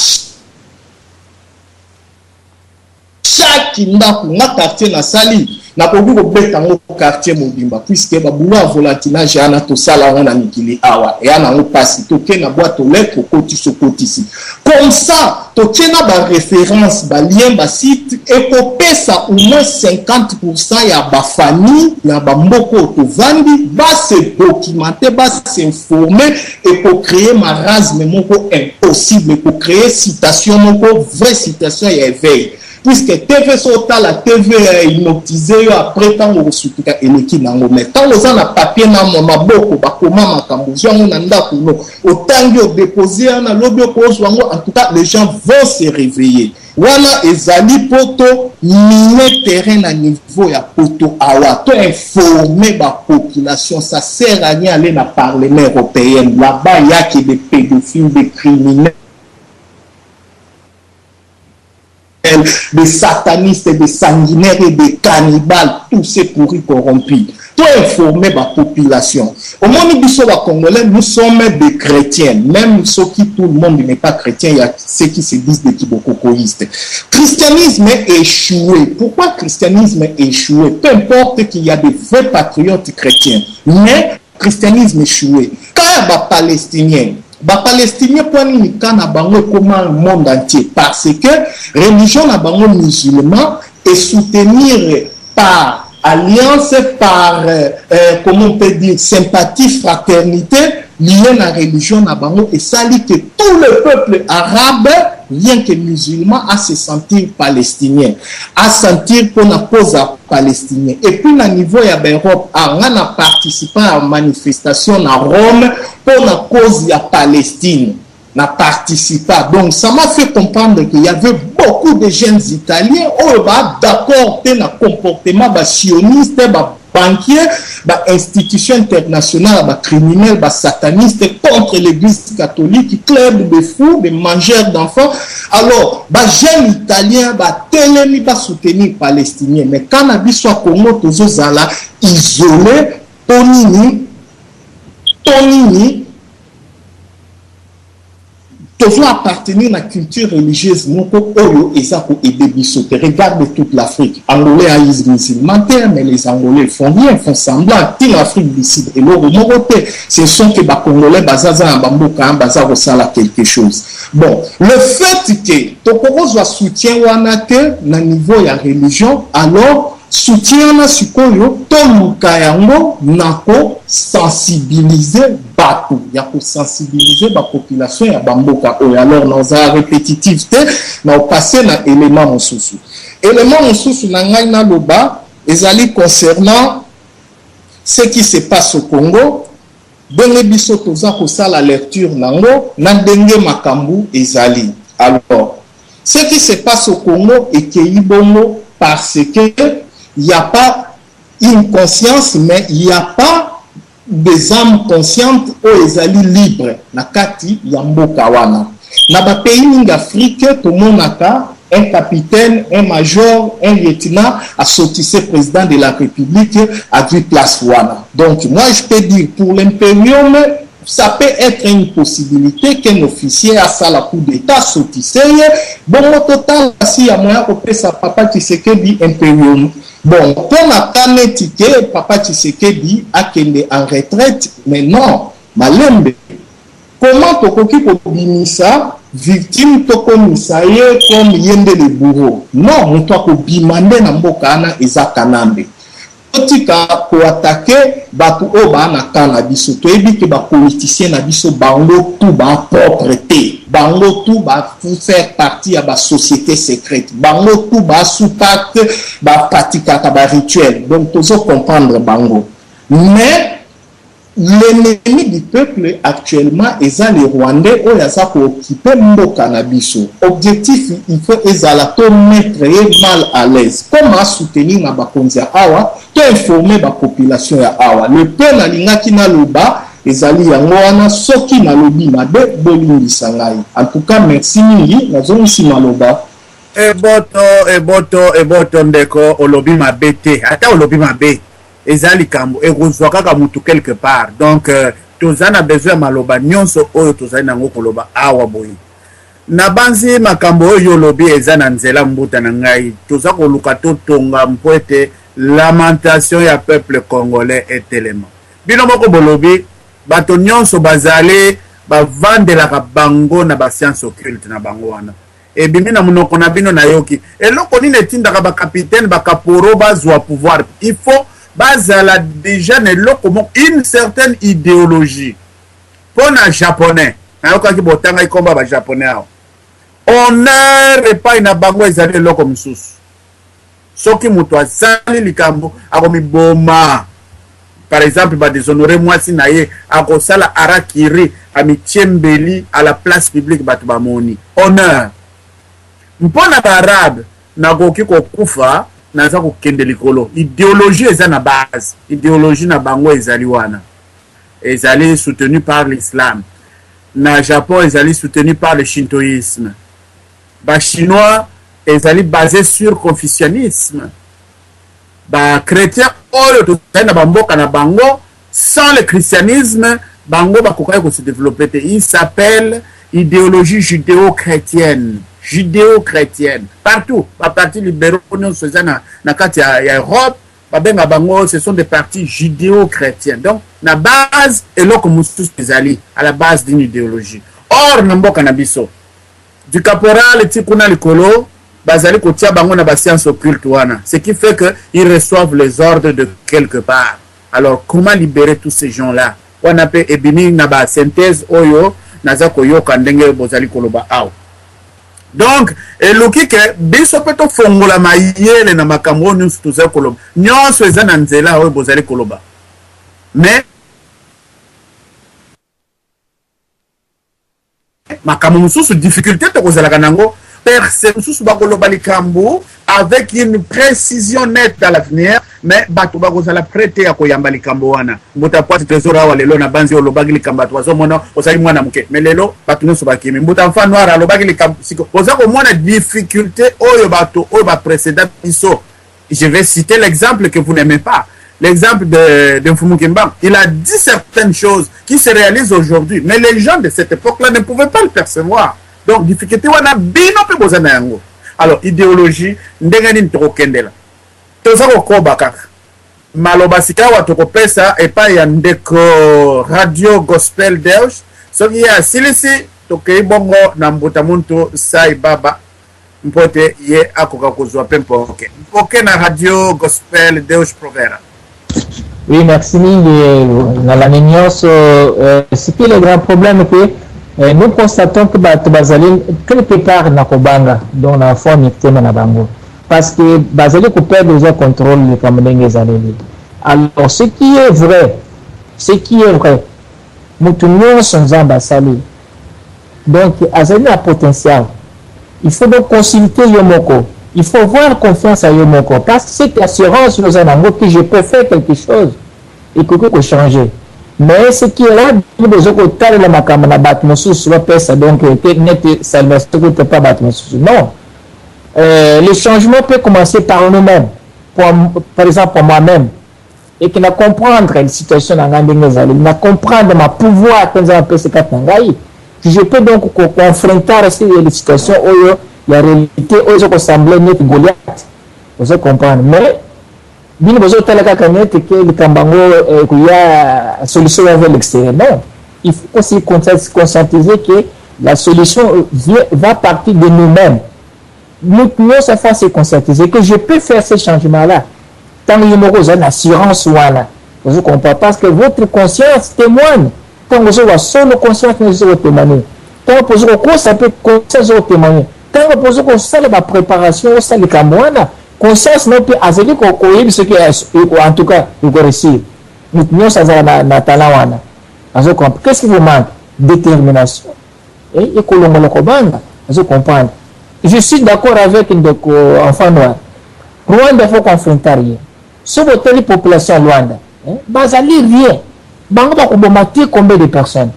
chaque ndako na quartier na sali. Na kogu ko beta ngo quartier mobimba puisque ba boulot à volantinage Anna to sala on a nikili awa et Anna on passe to ke na boîte aux lettres koti so koti si. Comme ça, to tena ba référence ba lien ba site et ko pesa au moins 50% ya ba famille ya ba mboko to vandi ba se documenter ba s'informer et pour créer ma race mais moko impossible pour créer citation moko vraie citation et éveil. Puisque TV sota la TV hypnotisé après tant au sutuka eleki nango mais tant aux en a papier na maboko ba koma makambo yango na ndako no otangi o déposer na lobby ko zwango en tout cas les gens vont se réveiller wana ezali poto mine terrain na niveau ya poto awa to informer ba population ça sert à rien aller na parlement européen là-bas il y a que des pédophiles des criminels des satanistes, des sanguinaires et des cannibales, tous ces pourris corrompus. pour informer la population. Au monde biso wa Congolais, nous sommes des chrétiens, même ceux qui tout le monde n'est pas chrétien, il y a ceux qui se disent des kibokokoïstes. Christianisme est échoué. Pourquoi christianisme est échoué? Peu importe qu'il y a des vrais patriotes chrétiens, mais christianisme échoué. Quand il y a des Palestiniens, les Palestiniens comme le monde entier parce que religion na bango musulman est soutenir par alliance, par comment on peut dire sympathie, fraternité liée à la religion na bango et ça dit que tout le peuple arabe rien que musulman à se sentir palestinien, à sentir pour la cause palestinien. Et puis, à niveau de l'Europe, on a participé à une manifestation à Rome pour la cause de Palestine. On a participé. Donc, ça m'a fait comprendre qu'il y avait beaucoup de jeunes Italiens qui sont d'accord avec le comportement sioniste, banquiers, institutions internationales, criminels, satanistes contre l'église catholique, club de fous, de mangeurs d'enfants. Alors, les jeunes Italiens, tellement pas soutenir les Palestiniens. Mais quand on a vu soit Congo, tous les gens isolés, Tonini, toujours appartenir à la culture religieuse, regarde toute l'Afrique. Angolais haïs musulmans, mais les Angolais font bien, font semblant. Toute l'Afrique décide. Et là, ce sont que les Congolais, quelque chose. Bon, le fait que Tokoro soit soutien au niveau de la religion, alors, soutien na sikoyo toluka yango nako sensibiliser bato ya ko sensibiliser ba population ya bamboka oyo alors dans a répétitivité na passer na élément mosusu na ngai na loba ezali concernant ce qui se passe au Congo ndenge biso toza ko sala lecture nango na ndenge makambu ezali alors ce qui se passe au Congo et que bongo parce que il n'y a pas une conscience, mais il n'y a pas des âmes conscientes où ils allaient libres. Nakati Yamboka wana. Na ba pays d'Afrique, tout le monde a un capitaine, un major, un lieutenant a sortissé président de la République à 8 places wana. Donc moi je peux dire pour l'impérium, ça peut être une possibilité qu'un officier a ça la coup d'état sortissé. Bon au total si à moyen que ça papa qui sait que dit impérium. Bon, pour la ticket, Papa Tshisekedi a qu'elle en retraite, mais non, malembe. Comment Tokoki Kobimisa, victime Tokomisaye comme Yende le bourreau? Non, on doit Kobimande Nambokana et Zakanambe. Totika pour attaquer Batu Oba na Kanabiso, to évite ba politicien Nabiso bango tout ba propreté. Bango tout va faire partie de la société secrète. Bango tout va sous-pacte, va pratiquer un rituel. Donc, tout ça comprendre Bango. Mais, l'ennemi du peuple actuellement, est les Rwandais, où ils ont occupé le cannabis. Objectif, il faut mettre mal à l'aise. Comment soutenir la Bakonzia Awa, pour informer la population Awa. Le peuple n'a qui n'a le bas. Ezali yango wana soki na lobi mabe bolingisa ngai. En tout cas merci mingi nazongisi maloba eboto ndeko olobi mabe te ata olobi mabe ezali kambo ekozwa kaka mutu quelque part donc tozana besoin maloba nyonso oyo tozali nango koloba awa boyi na banzi makambo oyo lobi eza na nzela mbuta na ngai toza koluka totonga mpo ete lamentation ya peuple congolais etelema bino moko bolobi bato nyonso bazale bavandelaka bango na bascience occulte na bango wana ebimi na munoko na bino na yoki eloko nini etindaka bakapitaine bakaporo bazwa pouvoir il faut bazala déjà na eloko moko une certaine idéologie mpo na japonais nayokaki botanga ikomba bajaponais awo honneur epai na bango ezali eloko mosusu soki moto asali likambo akomiboma. Par exemple, va déshonorer moi si naie à Rosala Arakiri à Michembeli à la place publique Batbamoni. Honneur. Mpona arabe na goki ko kufa na za ko kende likolo. Idéologie eza na base. Idéologie na bango ezali wana. Ezali soutenu par l'islam. Na Japon ezali soutenu par le shintoïsme. Ba chinois ezali basé sur confucianisme. ba chrétien oyo tozali na bamboka na bango sans le christianisme bango bakokai ko se développer te. Il s'appelle idéologie judéo-chrétienne. Judéo-chrétienne. Partout, à partir libéraux, nous faisons na kati ya Europe, babenga bango, ce sont des partis judéo-chrétiens. Donc, na base et là comme tous à la base d'une idéologie. Or, namboka na biso. Du caporal tikuna likolo, bazali kotia bango na ba science occulte wana. Ce qui fait que ils reçoivent les ordres de quelque part. Alors, comment libérer tous ces gens-là? On appelle ebini na ba synthèse oyo naza koyoka ndenge bozali koloba aw. Donc, eloki ke biso peto fongola mayele na makambo nyonso tozali koloba. Nyonso eza na nzela oyo bozali koloba. Mais makambo mosusu difficulté tokozalaka nango personne mosusu bakoloba likambo avec une précision nette à l'avenir, mais bato bakozala prêté ya koyamba likambo wana mbuta poati trésor awa lelo na banzi olobaki likambo bato bazomona osali mwana muke mais lelo bato nyonso bakimi mbuta mfa noir alobaki likambo siko oza komona difficulté oyo bato oyo baprécédent biso. Je vais citer l'exemple que vous n'aimez pas, l'exemple de Mfumu Kimba. Il a dit certaines choses qui se réalisent aujourd'hui, mais les gens de cette époque-là ne pouvaient pas le percevoir. Donc, difficulté, on a bino pe bozana yango. Alors, idéologie, ndengani ntokendela. Toza ko koba kaka. Maloba sikawa tokopesa epa ya ndeko Radio Gospel Deus. Soki ya silisi tokei bongo na mbuta muntu sai baba. Mpote ye akoka kozwa pe mpoke. Mpoke na Radio Gospel Deus Provera. Oui, merci. Dans la Nignos, ce qui est le grand problème, que nous constatons que Bazali, quelque part, na Kobanga, dont la forme est na Bango. Parce que Bazali perd déjà contrôle le Cameroun des années. Alors, ce qui est vrai, nous tenons son ambassade. Donc, Azali a potentiel. Il faut donc consulter Yomoko. Il faut avoir confiance à Yomoko. Parce que cette assurance nous a dit que je peux faire quelque chose et que je peux changer. Mais ce qui est là, nous devons faire le makamana batmosu sur la peste, donc ça ne se pas batmosu. Non. Le changement peut commencer par nous-mêmes. Par exemple, pour moi-même. Et que nous comprendre la situation dans nous comprendre ma pouvoir quand je peux donc confronter les situations où la réalité où je ressemble à Goliath. Vous comprenez. Mais bien vous avez que le Kambango il y a solution vers l'extérieur. Non, il faut aussi conscientiser que la solution va partir de nous-mêmes. Nous ça faut se conscientiser que je peux faire ce changement là. Tant que vous avez une assurance vous comprenez, parce que votre conscience témoigne. Tant que vous avez seule conscience vous avez témoigné. Tant que vous avez conscience vous témoigner. Tant que vous avez la préparation au sein de Cameroun, conscience non plus à ce qui est en tout cas vous réussir. Nous ça na talent qu'est-ce qui vous manque? Détermination. Et Kolongo Kobanga, vous comprenez. Je suis d'accord avec enfant noir. Rwanda faut confronter rien. Sur votre population Rwanda, bazali rien. Banga ko bomati combien de personnes?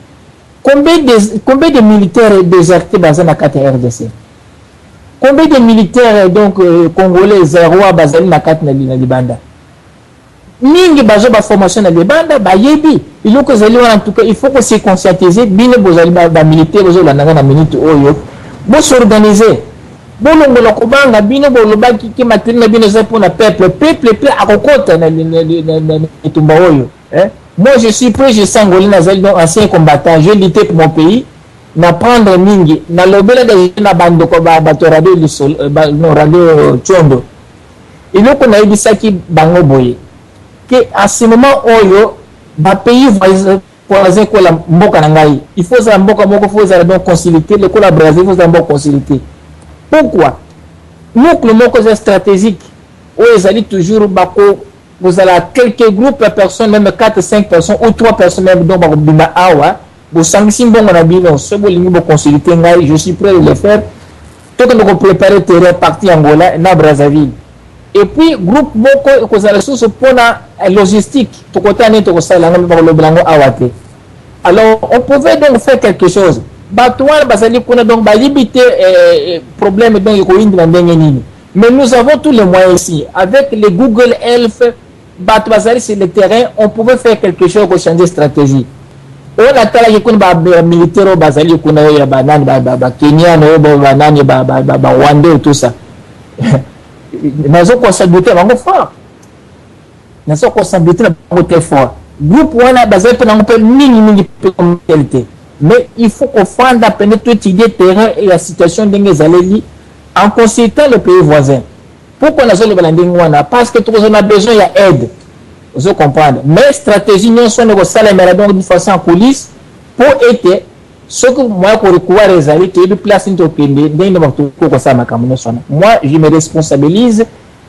Combien de militaires désertés dans la RDC? Combien de militaires donc congolais zéro bazali na kati na libanda? Mingi bazo ba formation na libanda ba yebi. Il faut que en tout cas il faut que se conscientiser bine bozali ba militaire bozo la na minute oyo. Bo s'organiser. Bo longola ko banga bine bo lo baki ki matina bine za pour na peuple akokota na tumba oyo. Moi je suis prêt, je suis angolais nazali donc ancien combattant, je lutté pour mon pays. Na prendre mingi na lobela de na bando ko ba radio du sol no radio chondo ilo ko na ibisa ki bango boye que à ce moment oyo ba pays voisin ko la mboka na ngai il faut ça mboka moko faut ça donc concilier le ko la Brésil faut ça mboka concilier. Pourquoi nous le moko c'est stratégique ou ezali toujours bako vous allez quelques groupes de personnes même 4-5 personnes ou 3 personnes même donc bako bima awa. Je suis prêt à le faire. Tout que nous préparer terrain parti Angola na Brazzaville. Et puis groupe beaucoup que ça ressource pour la logistique. Tout côté n'est tout ça là le blanco awate. Alors on pouvait donc faire quelque chose. Batouan basali kuna donc ba limiter problème donc ko indi na ndenge nini. Mais nous avons tous les moyens ici. Avec les Google Health, Batouazali sur le terrain, on pouvait faire quelque chose pour changer de stratégie. On a talé que militaire au Bazali, qu'on a eu banane, Kenya, banane, Rwanda, tout ça. Nous avons contribué à un fort. Nous avons contribué à un fort. Groupe wana Bazali peut n'en mini qualité. Mais il faut qu'on fasse d'après tout étudier terrain et la situation des Zaleli en consultant le pays voisin. Pourquoi nous avons le parce que tout on a besoin d'aide. Vous comprenez. Mais stratégie nous sont les salaires donc de façon en coulisses pour aider ce que moi pour recouvrir les alliés qui de place into pende dans ça ma caméra sonne. Moi je me responsabilise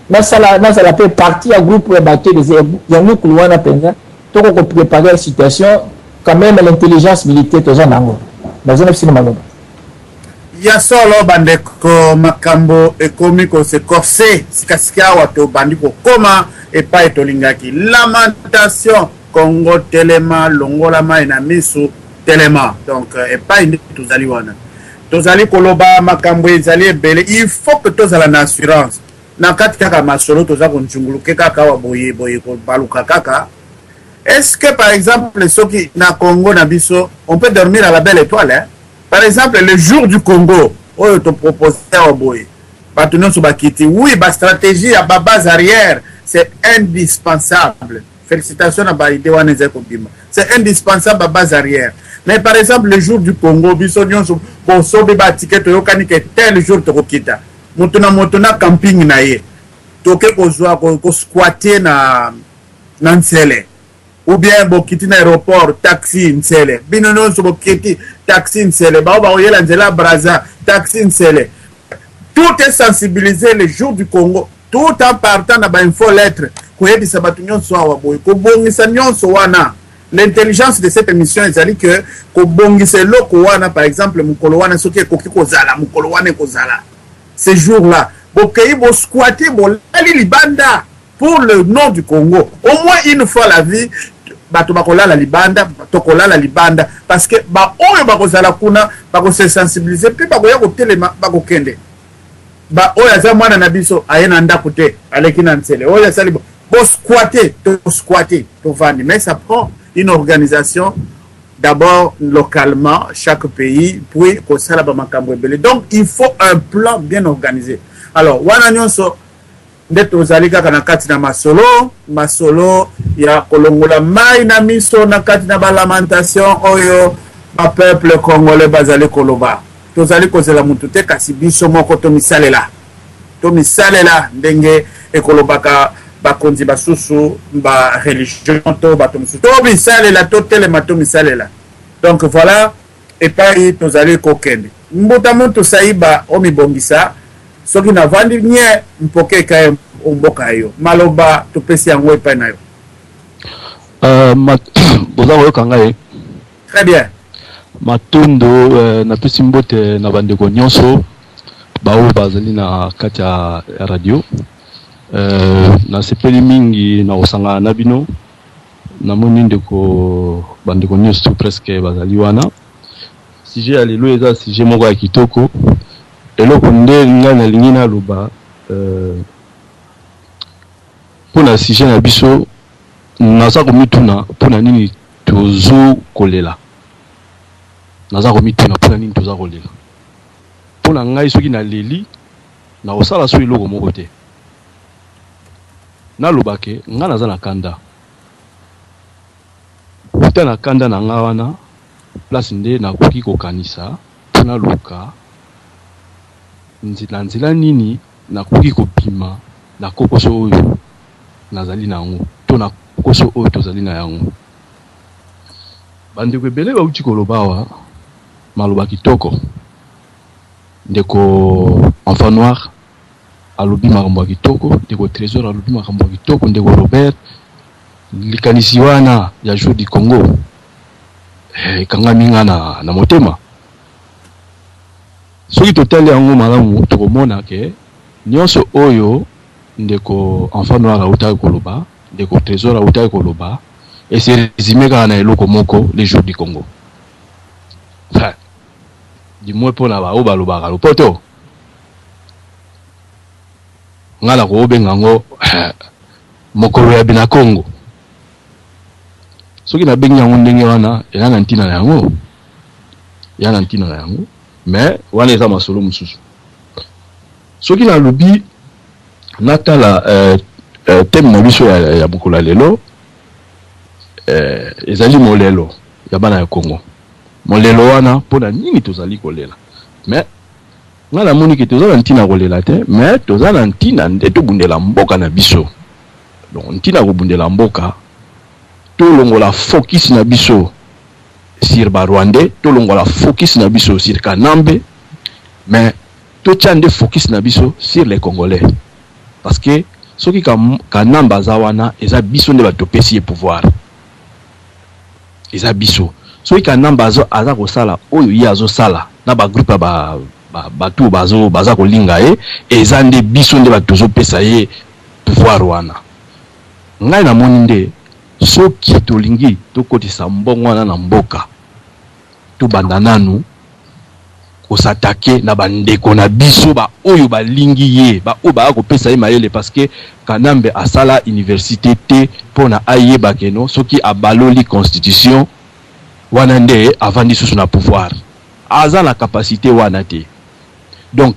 dans la fait partie à groupe pour battre des nous que l'on a pensé tout qu'on préparer la situation quand même l'intelligence militaire tous en ango. Dans un cinéma. Ya solo bandeko makambo ekomi ko se corser sikasika wato bandiko koma et pas etolingaki lamentation Congo telema longola mai na misu telema donc et pas indi tozali wana tozali koloba makambo ezali ebele il faut que tozala na assurance na kati kaka masolo toza konchunguluke kaka wa boye ko baluka kaka. Est-ce que par exemple ceux qui na Congo na biso on peut dormir à la belle étoile hein? Par exemple, le jour du Congo, on te propose à Oboye. Oui, la stratégie à la base arrière, c'est indispensable. Félicitations à Baïdé Waneze Kobima. C'est indispensable à base arrière. Mais par exemple, le jour du Congo, Bissonion, bon, sobe ticket, Toyokani, tel jour, Tokita. Motona camping naye. Toke kozwa, ko squatter na Nansele. Ou bien bokiti na aéroport taxi nsele binono so bokiti taxi nsele ba oyela nzela braza taxi nsele. Tout est sensibilisé le jour du Congo tout en partant na ba info lettre ko yebisa batu nyonso awa boy ko bongisa nyonso wana. L'intelligence de cette émission ezali que ko bongisa loko wana par exemple mukolo wana soki ekoki kozala mukolo wana kozala ces jours là bokeyi bo squatter bo ali libanda pour le nom du Congo au moins une fois la vie. Bato bakola la libanda tokola la libanda parce que ba oyo bakozala kuna bako se sensibiliser puis bakoya ko telema bakokende ba oyo za mwana na biso ayena ndako te aleki na nsele oyo sali bo squatter to vandi mais ça prend une organisation d'abord localement chaque pays puis ko sala ba makambo ebele donc il faut un plan bien organisé. Alors wana nyonso ndeto ozali kaka na kati na masolo ya kolongola mai na miso na kati na lamentation oyo ba peuple congolais bazali koloba tozali kozela mutu te kasi biso moko to misalela ndenge ekolobaka bakonzi basusu ba religion to bato musu to misalela to telema to misalela. Donc voilà et pas tozali kokende mbuta mutu saiba omibongisa soki na vandi nye mpoke kaye mboka yo maloba topesi yango epai na yo. Boza koyoka ye. Très bien. Matondo na pesi mbote na bandeko nyonso bao bazali na kati ya radio na sepeli mingi na osanga na bino na moni ndeko bandeko nyonso presque bazali wana sujet ya lelo eza sujet moko ya kitoko eloko nde nga nalingi naloba mpona sujet na biso naza komituna mpona nini tozo kolela mpona ngai soki naleli na kosala so eloko moko te nalobake nga naza na kanda uta na kanda na nga wana place nde nakoki kokanisa mpona luka nzela nini nakoki kobima na kokoso oyo nazali na yango to na kokoso oyo tozali na yango. Bandeko ebele bauti koloba awa maloba kitoko ndeko enfant noir alobi makambo ya kitoko ndeko trésor alobi makambo ya kitoko ndeko Robert likanisi wana ya jour du Congo ekangami nga na motema. Soki totali yango malamu tokomona ke nyonso oyo ndeko enfant noir autaki koloba ndeko trésor autaki koloba et c'est résumé kaka na eloko moko les jours du Congo. Du moins mpona bao balobaka lopoto ngala ko bengango mokolo ya bina Congo soki na bengi yango ndenge wana ela na ntina na yango mais wana eza masolo mususu soki na lobi natala thème na biso ya mokolo lelo ezali molelo ya bana ya Congo molelo wana pona nini tozali kolela mais ngala moni ke tozala ntina kolela te mais tozala ntina nde tobundela mboka na biso donc ntina kobundela mboka tolongola focus na biso sur Rwandais tolongola focus na biso sur Kanambe mais tochande focus na biso sur les Congolais parce que soki Kanamba zawana eza biso nde batopesi pouvoir eza biso soki Kanamba aza kosala oyo ye azosala na ba groupe batu baza kolinga ye eza nde biso nde batozopesa ye pouvoir wana ngai na moni nde soki tolingi tokotisa mbongo wana na mboka tobanda nanu kosatake na bandeko na biso ba oyo balingi ye ba oyo bakopesa ye mayele parce que Kanambe asala université te pona ayeba keno soki abaloli constitution wana nde avandi susu na pouvoir aza na capacité wana te donc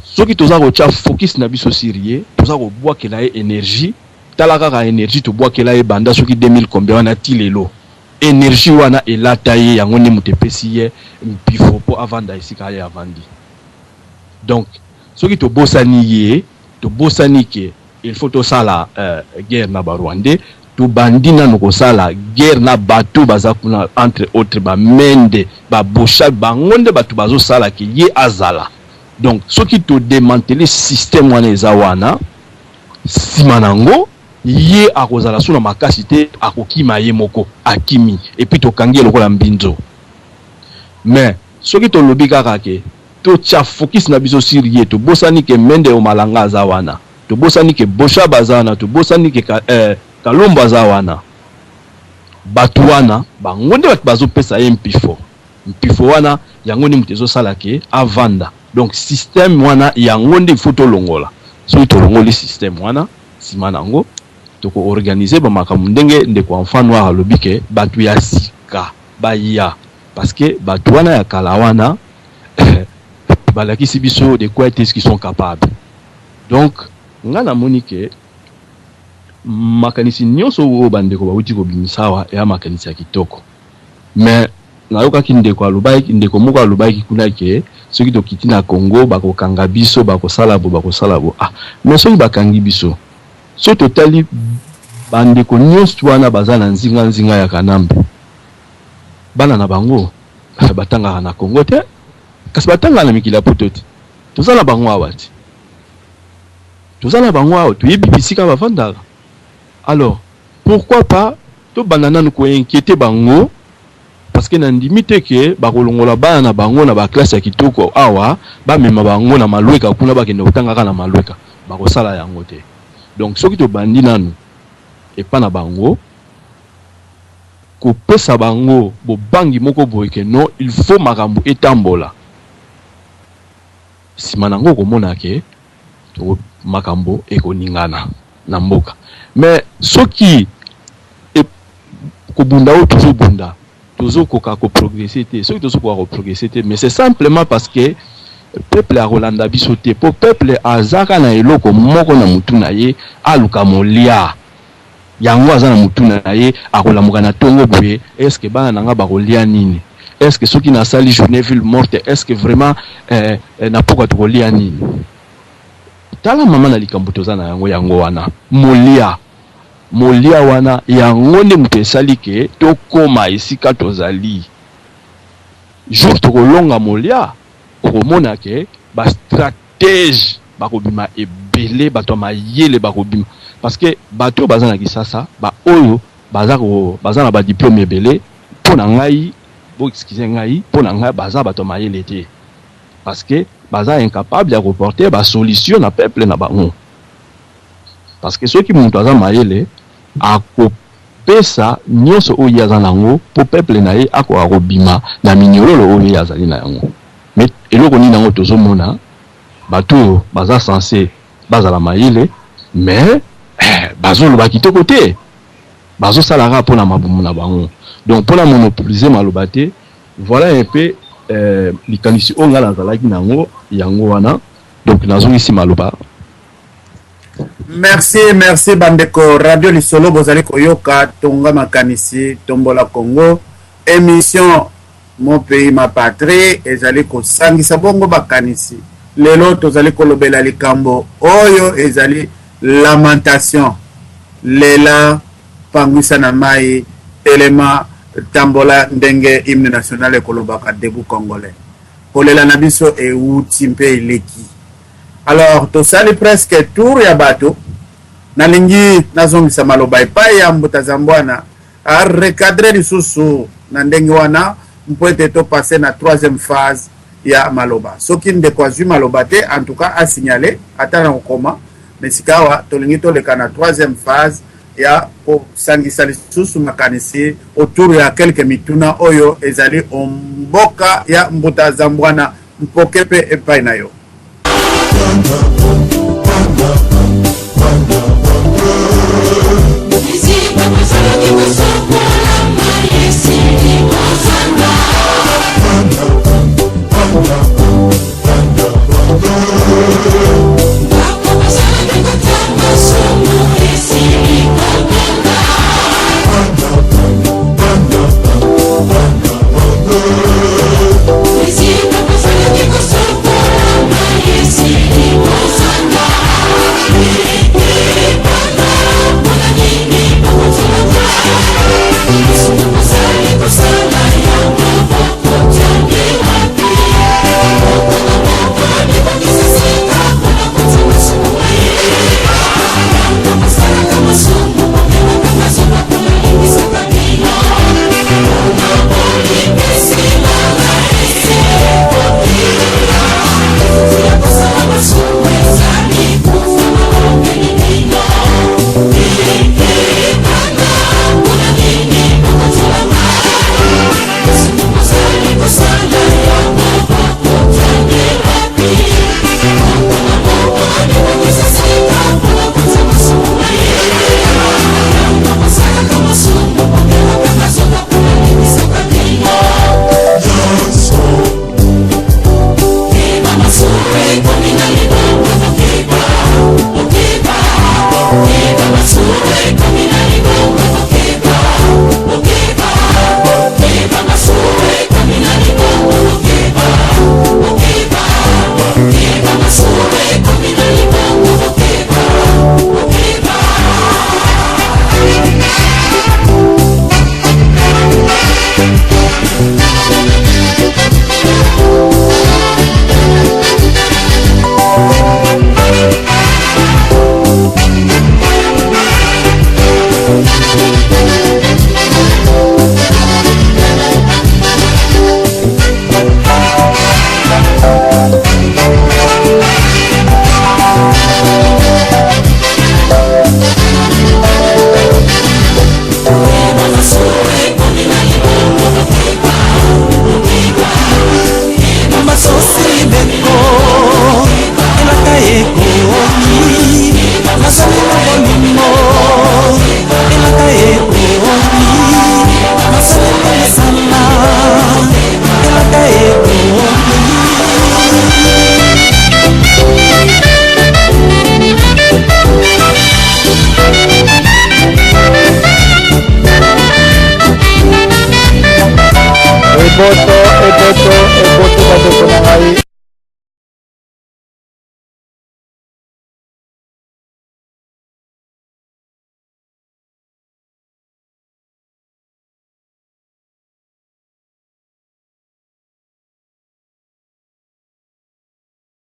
soki toza kotia focus na biso sirie toza kobwakela ye énergie tala kaka énergie tobwakela ye banda soki 2000 combien wana tilelo énergie wana elata ye yango nde mutepesi ye mpifo po avanda esika ye avandi donc soki tobosani ye tobosani ke il faut tosala guerre na Rwandais tobandi nanu kosala guerre na bato baza kuna entre autres bamende babosha bango nde bato bazosala ke ye azala donc soki todémanteler système wana eza wana nsima nango ye akozala suna makasi te akokima ye moko akimi et puis tokangi lokola mbinzo mais soki tolobi kaka ke totia focus na biso sur ye tobosani ke mende o malanga aza wana tobosani ke bosha bazana tobosani ke kalombo aza wana bato wana bango nde bato bazopesa ye mpifo wana yango nde moto ezosala ke avanda donc système wana yango nde faut tolongola soki tolongoli système wana nsima nango toko organiser ba makambo ndenge ndeko enfant noir alobi ke bato ya sika baya parce que bato wana ya kala wana balakisi biso de quoi est-ce qu'ils sont capables donc ngana monike makanisi nyonso oyo bandeko bauti kobimisawa ya makanisi ya kitoko mais nayokaki ndeko alobaki ndeko moko alobaki kuna ke soki tokiti na Congo bakokanga biso bakosala bo mais soki bakangi biso so totali bandeko nyonso wana baza na nzinga ya Kanambe bana na bango batanga na Congo te kasi batanga na mikila poto te tozala bango awati tozala bango awa toyebi bisika bavandaka alors pourquoi pas to banana nous ko inquiéter bango parce que na ndimi te ke bakolongola bana na bango na ba classe ya kitoko awa ba mema bango na malweka kuna bakende kotanga na malweka bakosala yango te donc soki to bandi nanu et pas na bango ko pesa bango bo bangi moko boyeke non il faut makambo etambola simanango ko monake to makambo ekoningana na mboka mais soki ko bunda o toujours bunda toujours koka ko progresser te soki toujours ko progresser te mais c'est simplement parce que peuple a Rolanda biso te po peuple azaka na eloko moko na mutu na ye aluka molia yango aza na mutu na ye akolamuka na tongo boye est-ce que bana nanga bakolia nini est-ce que soki na sali journée ville morte est-ce que vraiment na poko tokolia nini tala mama na likambo toza na yango wana molia wana yango nde mutu esali ke tokoma esika tozali jour tokolonga molia okomona ke ba stratège bakobima ebele bato mayele bakobima parce que bato baza na kisasa ba oyo baza na ba diplôme ebele pona ngai bo excusez ngai pona ngai baza bato mayele te parce que baza incapable ya reporter ba solution na peuple na bango parce que ceux qui mutu aza mayele akopesa nyonso oyo aza nango po peuple na ye akobima na minyololo oyo azali na yango mais eloko nini nango tozomona bato baza censé bazala mayele mais bazo loba kitoko te bazo salara pour na mabumu na bango donc pour la monopoliser maloba te voilà un peu likanisi onga nazalaki nango yango wana donc nazo ici maloba. Merci bandeko Radio Lisolo bozali koyoka tonga makanisi tombola Congo émission mon pays ma patrie ezali kosangisa bongo bakanisi lelo tozali kolobela likambo oyo ezali lamentation lela pangwisa na mai telema tambola ndenge hymne national ekolobaka debout congolais kolela na biso euti mpe eleki. Alors tosali presque tour ya bato nalingi nazongisa maloba epai ya mbuta zambwana a recadrer lisusu na ndenge wana mpo ete topase na 3e phase ya maloba soki ndeko azwi maloba te en tout cas a signalé ata na kokoma mais sikawa tolingi toleka na 3e phase ya kosangisa lisusu makanisi autour ya quelques mituna oyo ezali omboka ya mbuta zambwana mpoke pe epai na yo. Ici,